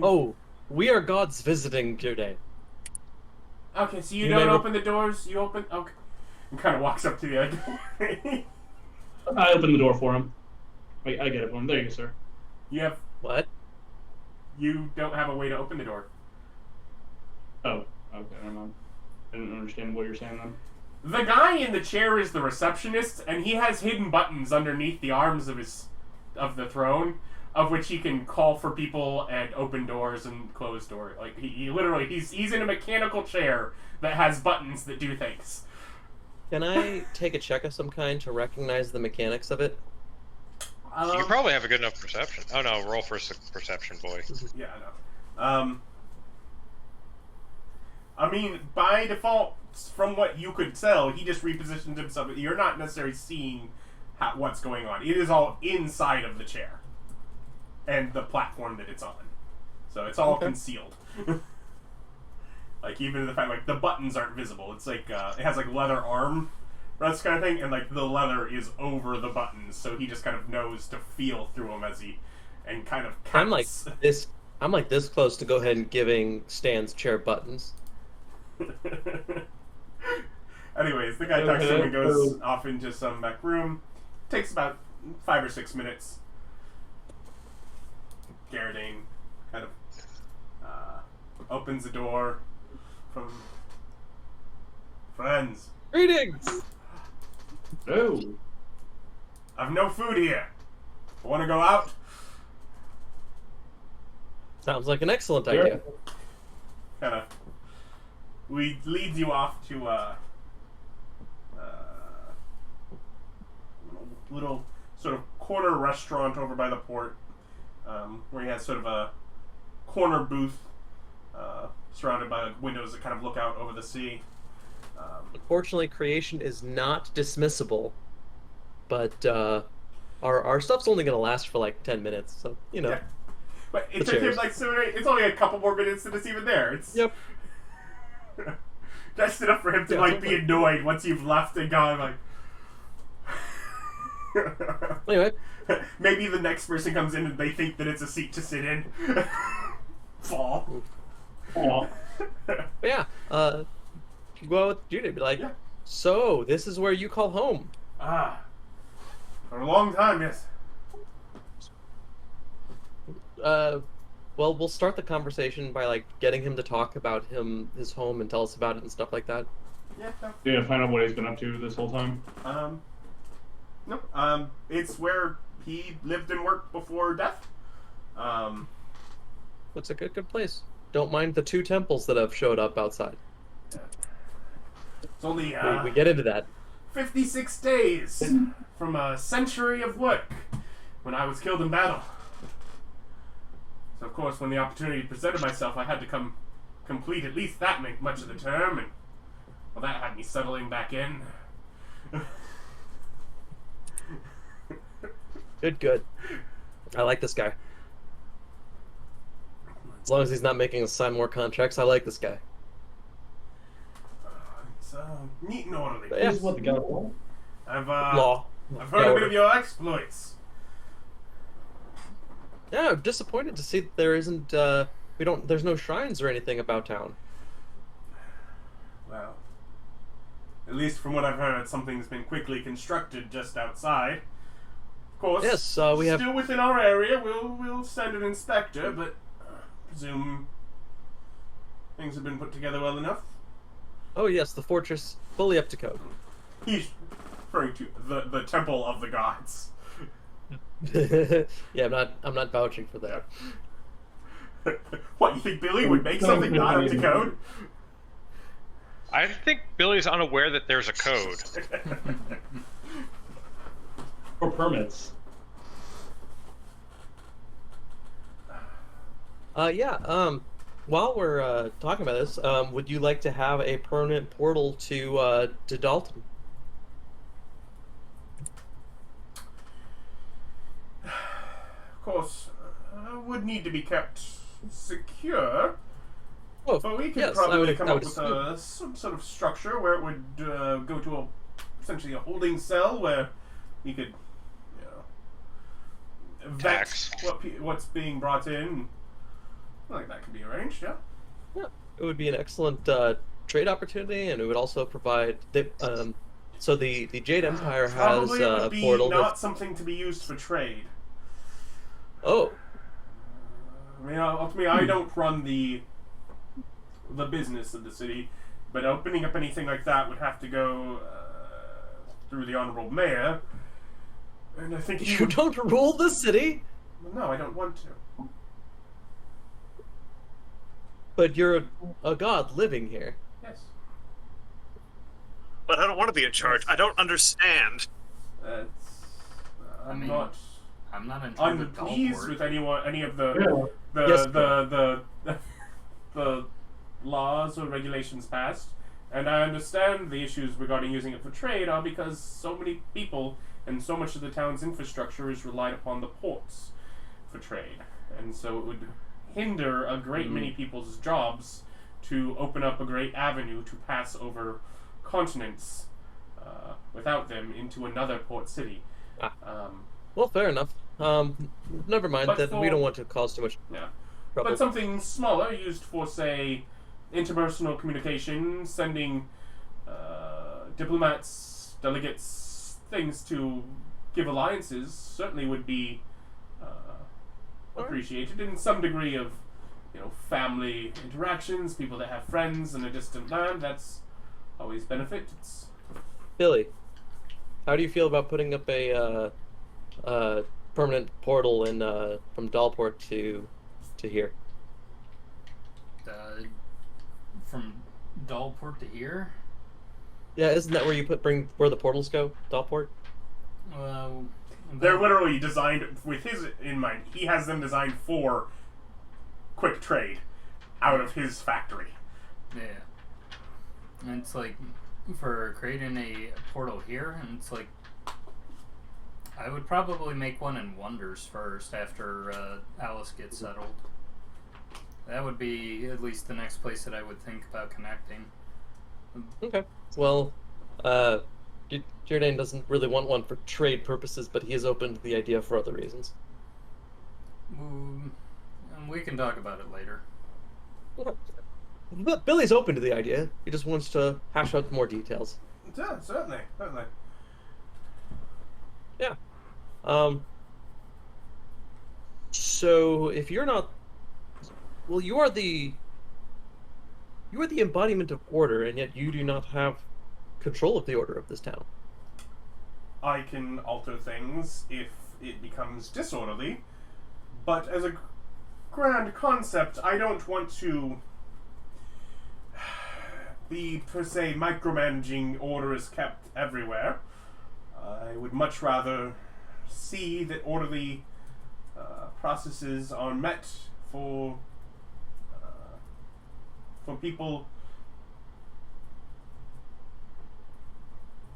Oh, we are gods visiting Gerde. Okay, so you You don't may open the doors, you open. Okay. And kind of walks up to the other door. I open the door for him. I get it for him. There you go, sir. What? You don't have a way to open the door. Oh, okay, never mind. I didn't understand what you're saying then. The guy in the chair is the receptionist, and he has hidden buttons underneath the arms of the throne, of which he can call for people and open doors and close doors. Like he literally he's in a mechanical chair that has buttons that do things. Can I take a check of some kind to recognize the mechanics of it? You probably have a good enough perception. Oh no, roll for perception, boy. Yeah, I know. I mean, by default, from what you could tell, he just repositioned himself. You're not necessarily seeing what's going on. It is all inside of the chair and the platform that it's on, so it's all concealed. Like even the fact like the buttons aren't visible. It's like it has like leather arm rests kind of thing, and like the leather is over the buttons, so he just kind of knows to feel through them as he and kind of counts. I'm like this close to go ahead and giving Stan's chair buttons. Anyways, the guy talks to him and goes off into some back room. Takes about 5 or 6 minutes. Garridane kind of opens the door from friends. Greetings! Oh. I've no food here. Want to go out? Sounds like an excellent idea. Kind of leads you off to little sort of corner restaurant over by the port, where he has sort of a corner booth surrounded by windows that kind of look out over the sea. Unfortunately, creation is not dismissible, but our stuff's only going to last for like 10 minutes, so, you know. Yeah. But it took him like 7 or 8, it's only a couple more minutes and it's even there. It's just enough for him to like be annoyed once you've left and gone like Anyway. Maybe the next person comes in and they think that it's a seat to sit in. Fall. Aw. But yeah, go out with Judy and be like, so, this is where you call home. Ah. For a long time, yes. Well, we'll start the conversation by, like, getting him to talk about his home and tell us about it and stuff like that. Yeah, no. Yeah, find out what he's been up to this whole time. No. It's where he lived and worked before death. Looks like a good place. Don't mind the 2 temples that have showed up outside. It's only, we get into that. 56 days from a century of work when I was killed in battle. So, of course, when the opportunity presented myself, I had to complete at least that much of the term, and, well, that had me settling back in. Good. I like this guy. As long as he's not making us sign more contracts, I like this guy. It's neat and orderly. Yeah. This is what the guy wants. I've heard a bit of your exploits. Yeah, I'm disappointed to see that there isn't, there's no shrines or anything about town. Well, at least from what I've heard, something's been quickly constructed just outside. Of course, Yes, we have... still within our area, we'll send an inspector, but presume things have been put together well enough. Oh yes, the fortress, fully up to code. He's referring to the temple of the gods. Yeah, I'm not vouching for that. What, you think Billy would make something not up to code? I think Billy's unaware that there's a code. Or permits. While we're talking about this, would you like to have a permanent portal to Dalton? Of course, would need to be kept secure. Oh, But we could yes, probably come I up would with assume. some sort of structure where it would go to essentially a holding cell where we could, vet Tax. what's being brought in. I think that could be arranged, yeah. Yeah, it would be an excellent trade opportunity, and it would also provide So the Jade Empire has Probably it a would be portal. not something to be used for trade. Oh, I mean, ultimately, I don't run the business of the city, but opening up anything like that would have to go through the honorable mayor. And I think he you would... don't rule the city, No, I don't want to. but you're a god living here. Yes. But I don't want to be in charge. I don't understand. I'm mean, not I'm not in charge of unpleased Dalport. with any of the Yes, the laws or regulations passed, and I understand the issues regarding using it for trade are because so many people and so much of the town's infrastructure is relied upon the ports for trade, and so it would hinder a great many people's jobs to open up a great avenue to pass over continents without them into another port city. Well, fair enough. Never mind. But That we for- don't want to cause too much Yeah. trouble. But something smaller, used for, say, interpersonal communication, sending diplomats, delegates, things to give alliances, certainly would be appreciated. In some degree of, family interactions, people that have friends in a distant land, that's always benefit. It's... Billy, how do you feel about putting up a permanent portal in from Dalport to here? From Dalport to here? Yeah, isn't that where you bring where the portals go? Dalport? Well, They're literally designed with his in mind. He has them designed for quick trade out of his factory. yeah. And it's like, for creating a portal here, and it's like, I would probably make one in Wonders first after Alice gets settled. That would be at least the next place that I would think about connecting. Okay. Well, Jordan doesn't really want one for trade purposes, but he is open to the idea for other reasons. And we can talk about it later. But Billy's open to the idea. He just wants to hash out more details. Yeah, certainly. Yeah. So if you're not, well, you are the embodiment of order, and yet you do not have control of the order of this town. I can alter things if it becomes disorderly, but as a grand concept, I don't want to be, per se, micromanaging order is kept everywhere. I would much rather see that orderly processes are met for people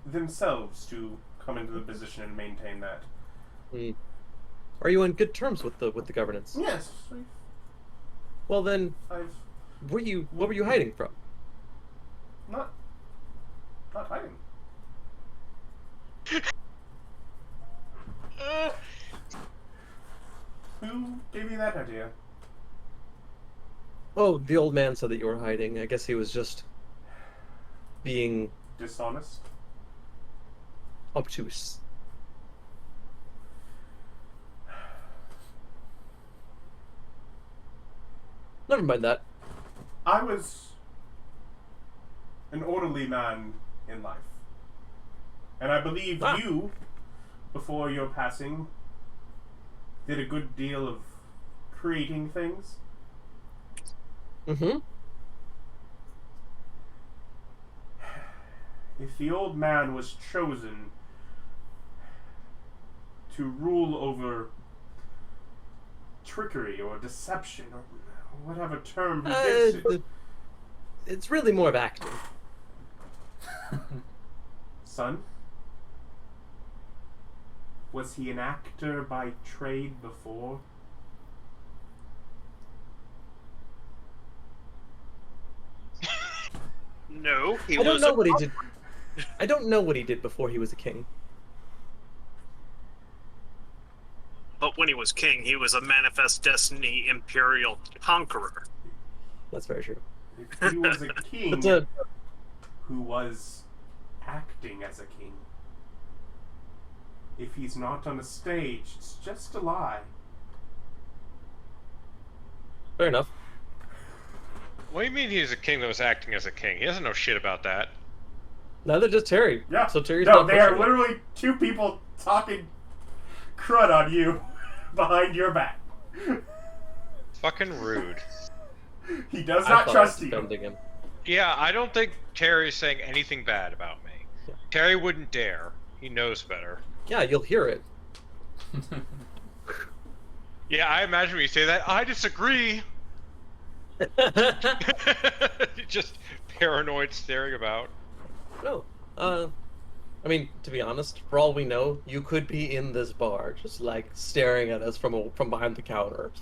themselves to come into the position and maintain that. Are you on good terms with the governance? Yes, Well then, I've what were you hiding from? not hiding. Who gave you that idea? Oh, the old man said that you were hiding. I guess he was just being Dishonest? obtuse. Never mind that. I was an orderly man in life. And I believe you, before your passing, did a good deal of creating things. Mm-hmm. If the old man was chosen to rule over trickery or deception or whatever term he gives it, It's really more of acting. son, was he an actor by trade before? No, he I don't was. know what he did. I don't know what he did before he was a king. But when he was king, he was a manifest destiny imperial conqueror. That's very true. If he was a king But, who was acting as a king. If he's not on a stage, it's just a lie. Fair enough. What do you mean he's a king that was acting as a king? He doesn't know shit about that. Neither does Terry. Yeah. So Terry's no, not they are pushing it. literally two people talking crud on you behind your back. Fucking rude. He does I not thought trust I was you. defending him. Yeah, I don't think Terry's saying anything bad about me. Yeah. Terry wouldn't dare. He knows better. Yeah, you'll hear it. Yeah, I imagine when you say that, I disagree. Just paranoid staring about. No. I mean, to be honest, for all we know, you could be in this bar, just like staring at us from behind the counter.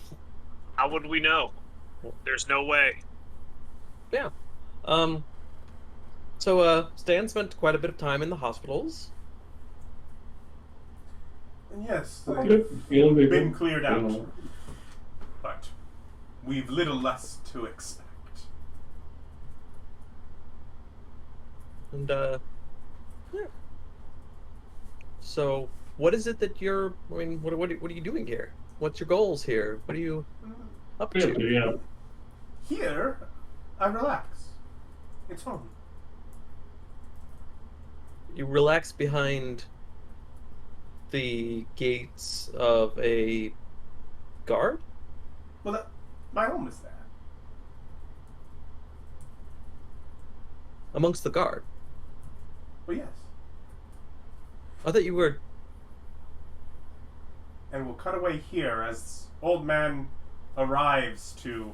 How would we know? There's no way. Yeah. So Stan spent quite a bit of time in the hospitals. And yes, Good. they've Feel bigger. been cleared out. But we've little less to expect. And yeah. So, what is it that you're? I mean, what are you doing here? What's your goals here? What are you up to? Yeah. Here, I relax. It's home. You relax behind the gates of a guard? Well, my home is there. Amongst the guard? Well, yes. I thought you were... And we'll cut away here as old man arrives to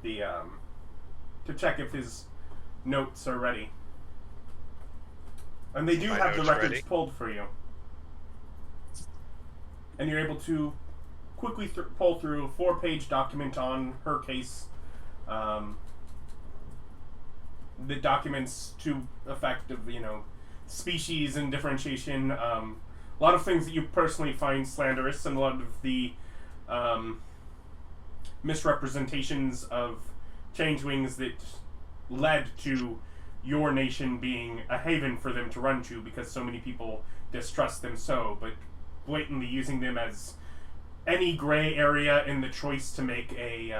the to check if his notes are ready. And they do My have the notes records ready? pulled for you. And you're able to quickly pull through a 4-page document on her case. The documents to effect of, species and differentiation. A lot of things that you personally find slanderous, and a lot of the misrepresentations of changelings that led to your nation being a haven for them to run to because so many people distrust them but blatantly using them as any gray area in the choice to make a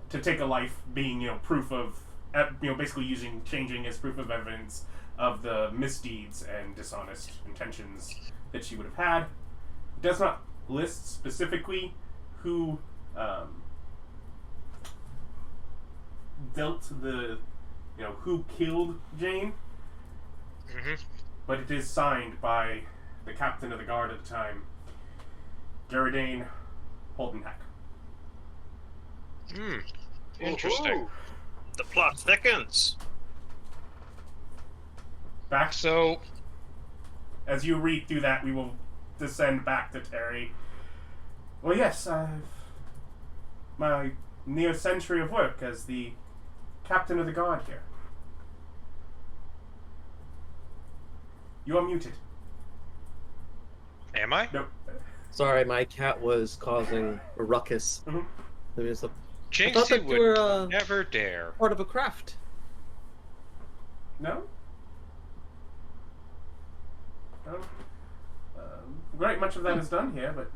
to take a life, being proof of basically using changing as proof of evidence of the misdeeds and dishonest intentions that she would have had. It does not list specifically who dealt the who killed Jane, but it is signed by the captain of the guard at the time, Garadane Holdenhack. Interesting. Ooh, the plot thickens. Back So, as you read through that, we will descend back to Terry. Well, yes, my near century of work as the captain of the guard here. You are muted. am I? Nope. Sorry, my cat was causing a ruckus. Mhm. There was a Jinxie thought that you would were, never dare. part of a craft. No? No? Great much of that is done here, but...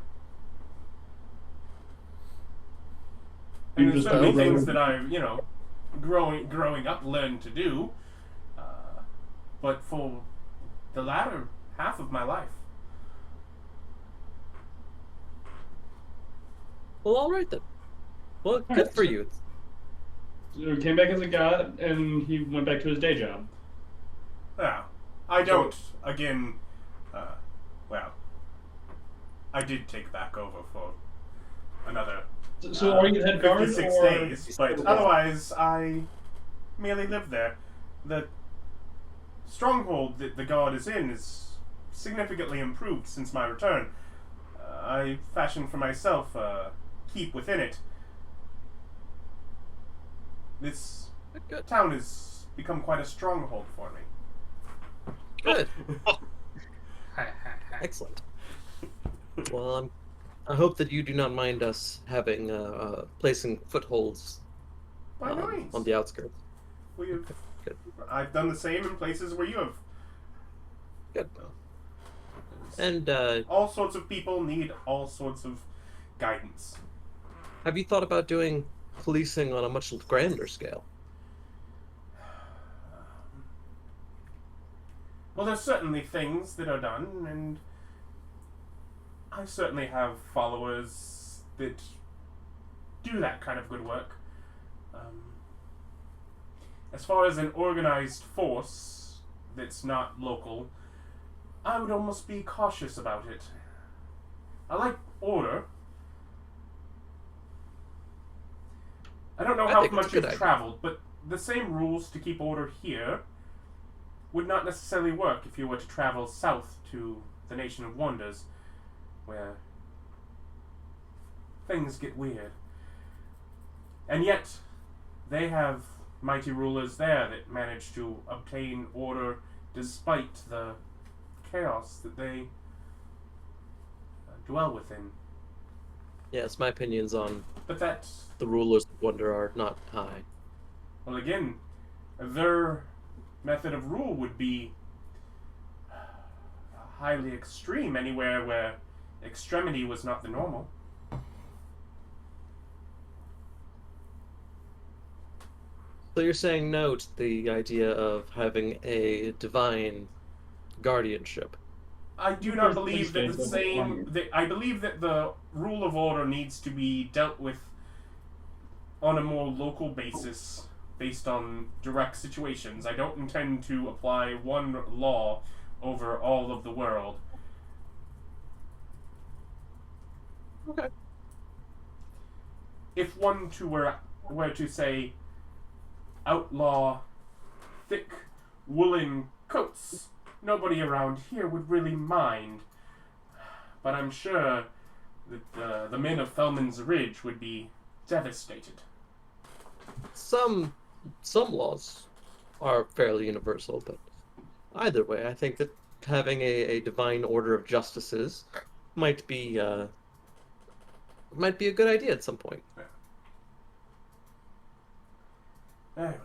You And there's just so many don't things know. that I, growing up, learned to do. But for the latter half of my life, Well, all right then. Well, good Alright, for so- you. So he came back as a god, and he went back to his day job. I don't, again, I did take back over for another So are you the head guard, 56 or... days, but otherwise I merely live there. The stronghold that the guard is in is significantly improved since my return. I fashioned for myself a keep within it. This Good. town has become quite a stronghold for me. Good. Excellent. Well, I hope that you do not mind us having placing footholds By no means. on the outskirts. Good. I've done the same in places where you have. Good. And All sorts of people need all sorts of guidance. have you thought about doing policing on a much grander scale? Well, there's certainly things that are done, and I certainly have followers that do that kind of good work. As far as an organized force that's not local, I would almost be cautious about it. I like order. I don't know I how think it's much a good you've idea. traveled, but the same rules to keep order here would not necessarily work if you were to travel south to the Nation of Wonders, where things get weird. And yet, they have mighty rulers there that manage to obtain order despite the chaos that they dwell within. Yes, my opinions on But that's, the rulers of Wonder are not high. well, again, their method of rule would be highly extreme anywhere where extremity was not the normal. So you're saying no to the idea of having a divine guardianship? I do not believe that the same. I believe that the rule of order needs to be dealt with on a more local basis, based on direct situations. I don't intend to apply one law over all of the world. Okay. If one were to say outlaw thick woolen coats, nobody around here would really mind. But I'm sure that the men of Felman's Ridge would be devastated. Some laws are fairly universal, but either way, I think that having a divine order of justices might be a good idea at some point. Very well.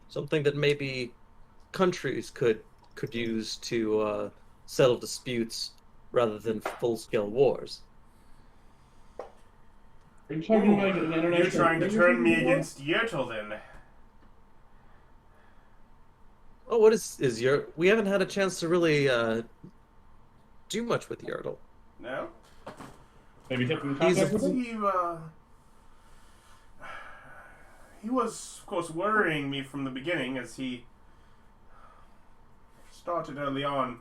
Something that maybe countries could use to settle disputes rather than full-scale wars. Are you talking about an international? You're trying to turn me against Yertle, then. Oh, what is Yer? We haven't had a chance to really do much with Yertle. No? Maybe kept in He's contact with him? He was, of course, worrying me from the beginning, as he started early on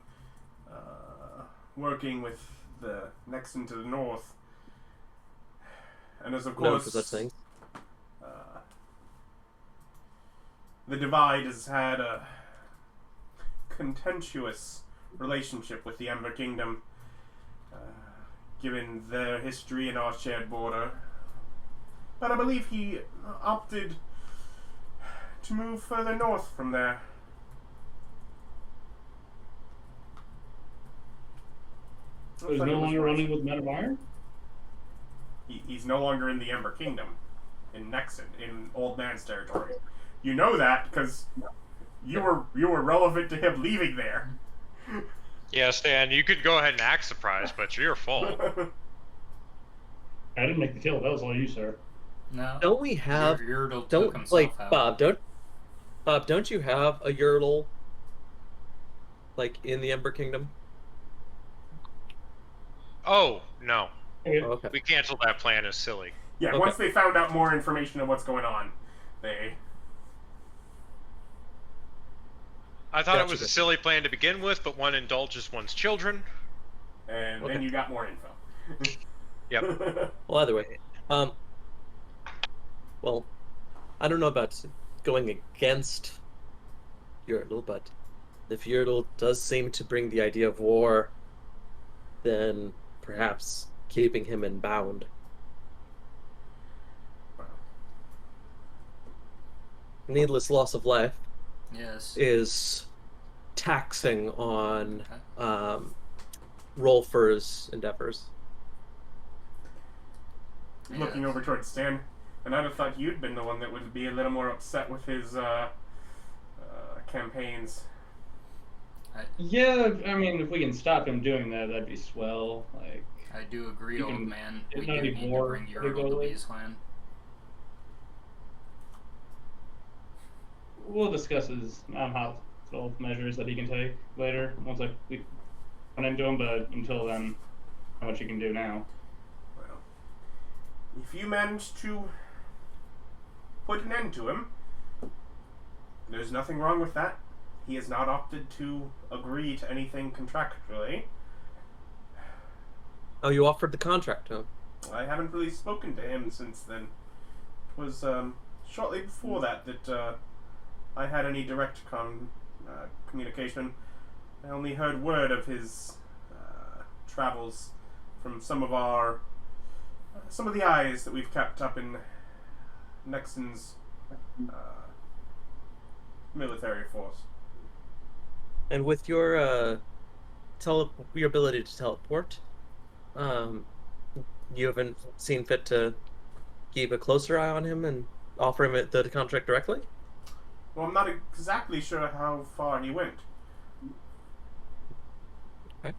working with the Nexon to the north. And as, of No course, for such things. the Divide has had a contentious relationship with the Ember Kingdom, given their history and our shared border. But I believe he opted to move further north from there. So he's no longer running with Men of Iron? He's no longer in the Ember Kingdom, in Nexon, in Old Man's territory. You know that because you were relevant to him leaving there. Yeah, Stan, you could go ahead and act surprised, but it's your fault. I didn't make the kill. That was all you, sir. No. Don't we have? Yertle took Don't himself like out. Bob. Don't you have a Yertle? Like in the Ember Kingdom? Oh, no. Okay. Oh, okay. We canceled that plan as silly. Yeah, Okay. once they found out more information of what's going on, they... I thought it Gotcha. was a silly plan to begin with, but one indulges one's children. And then Okay. you got more info. Yep. Well, either way, well, I don't know about going against Yertle, but if Yertle does seem to bring the idea of war, then perhaps keeping him in bound. Needless loss of life Yes. is taxing on Rolfur's endeavors. Looking over towards Stan. And I'd have thought you'd been the one that would be a little more upset with his campaigns. Yeah, I mean, if we can stop him doing that, that'd be swell. Like, I do agree, You old can- man. it's We not do any need to more bring your to go to with. Beastland. we'll discuss his hospital measures that he can take later once we run into him. But until then, how much he can do now? Well, if you manage to put an end to him, there's nothing wrong with that. He has not opted to agree to anything contractually. Oh, you offered the contract, huh? I haven't really spoken to him since then. It was shortly before that I had any direct communication. I only heard word of his travels from some of the eyes that we've kept up in Nexon's military force. And with your your ability to teleport, you haven't seen fit to keep a closer eye on him and offer him the contract directly? Well, I'm not exactly sure how far he went. Okay.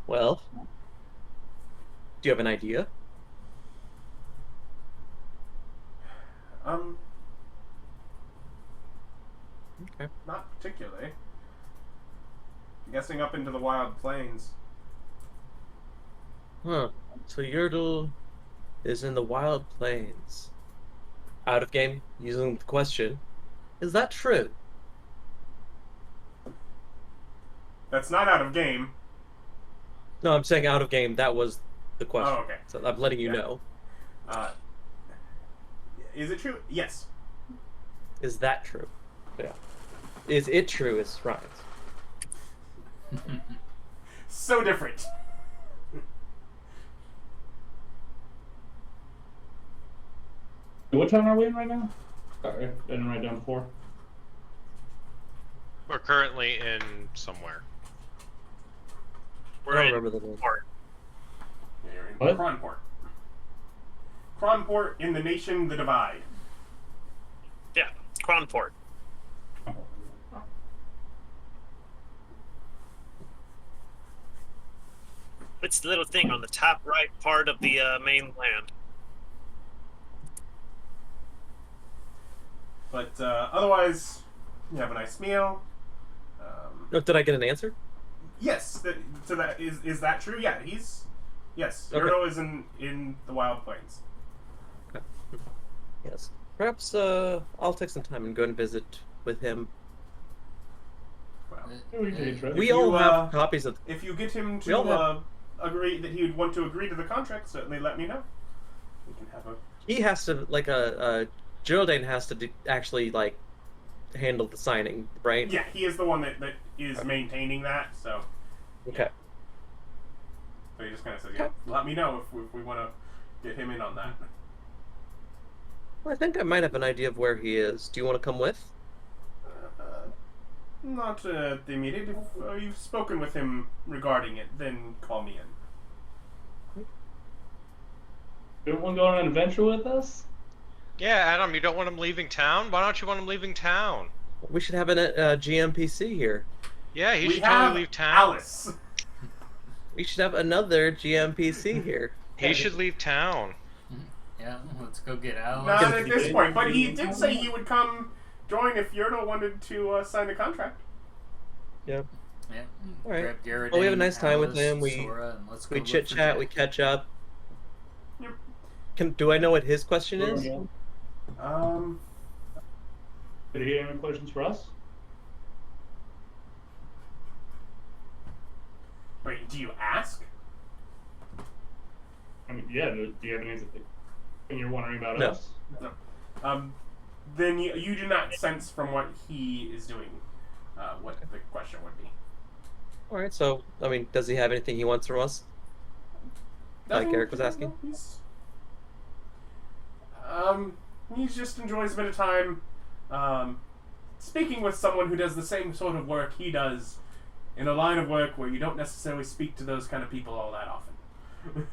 Well, do you have an idea? Okay. Not particularly. I'm guessing up into the wild plains. Huh. So Yurdle is in the wild plains. Out of game, using the question, is that true? That's not out of game. No, I'm saying out of game. That was the question. Oh, okay. So I'm letting you Yeah. know. Is it true? Yes. Is that true? Yeah. Is it true? Is Ryan's. So different. What town are we in right now? Sorry, I didn't write down before. We're currently in somewhere. I We're don't in remember the name. Port. Yeah, you're in What? Kron Port. Kron Port in the nation The Divide. Yeah, Kron Port. It's the little thing on the top right part of the mainland. But otherwise, you have a nice meal. Oh, did I get an answer? Yes. So that is that true? Yeah, yes. Okay. Yurdo is in the wild plains. Yes. Perhaps I'll take some time and go and visit with him. Well, We can trip. We you, all have copies of. if you get him We all to have- agree that he would want to agree to the contract, certainly let me know. We can have a. He has to Geraldine has to actually handle the signing, right? Yeah, he is the one that is maintaining that. So, Okay. so he just kind of says, "Yeah, let me know if we want to get him in on that." Well, I think I might have an idea of where he is. Do you want to come with? Not the immediate. If you've spoken with him regarding it, then call me in. You want to go on an adventure with us? Yeah, Adam, you don't want him leaving town? Why don't you want him leaving town? We should have a GMPC here. Yeah, he We should have totally leave town. Alice. We should have another GMPC here. He should leave town. Yeah, let's go get Alice. Not at this point, but he did say he would come join if Yurdo wanted to sign a contract. Yeah. Yeah. All right. Grab Garrett. Well, we have a nice time with Alice, him. Sora, and let's go We look chit for chat. Jack. We catch up. Yep. Do I know what his question is? Did he have any questions for us? Wait, do you ask? I mean, yeah. Do you have anything you're wondering about No. us? Then you do not sense from what he is doing what the question would be. All right. So, I mean, does he have anything he wants from us? Like Nothing- Eric was asking? He just enjoys a bit of time speaking with someone who does the same sort of work he does in a line of work where you don't necessarily speak to those kind of people all that often.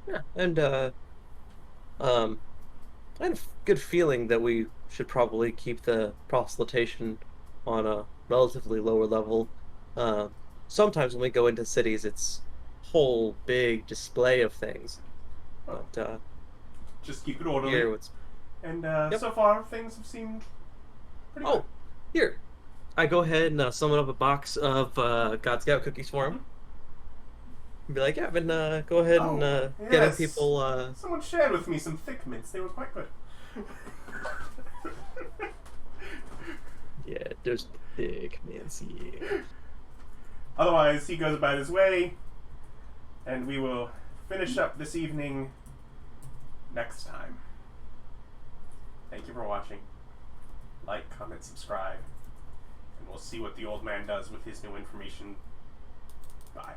Yeah, and I had a good feeling that we should probably keep the proselytation on a relatively lower level. Uh, Sometimes when we go into cities, it's whole big display of things, Oh, but just keep it orderly. here it's And Yep. so far, things have seemed pretty good. oh here. I go ahead and summon up a box of God Scout cookies for him. And be like, yeah, I've been go ahead and getting Yes. people. Someone shared with me some thick mints. They were quite good. Yeah, there's thick mints. Yeah. Otherwise, he goes about his way, and we will finish up this evening next time. Thank you for watching. Like, comment, subscribe, and we'll see what the old man does with his new information. Bye.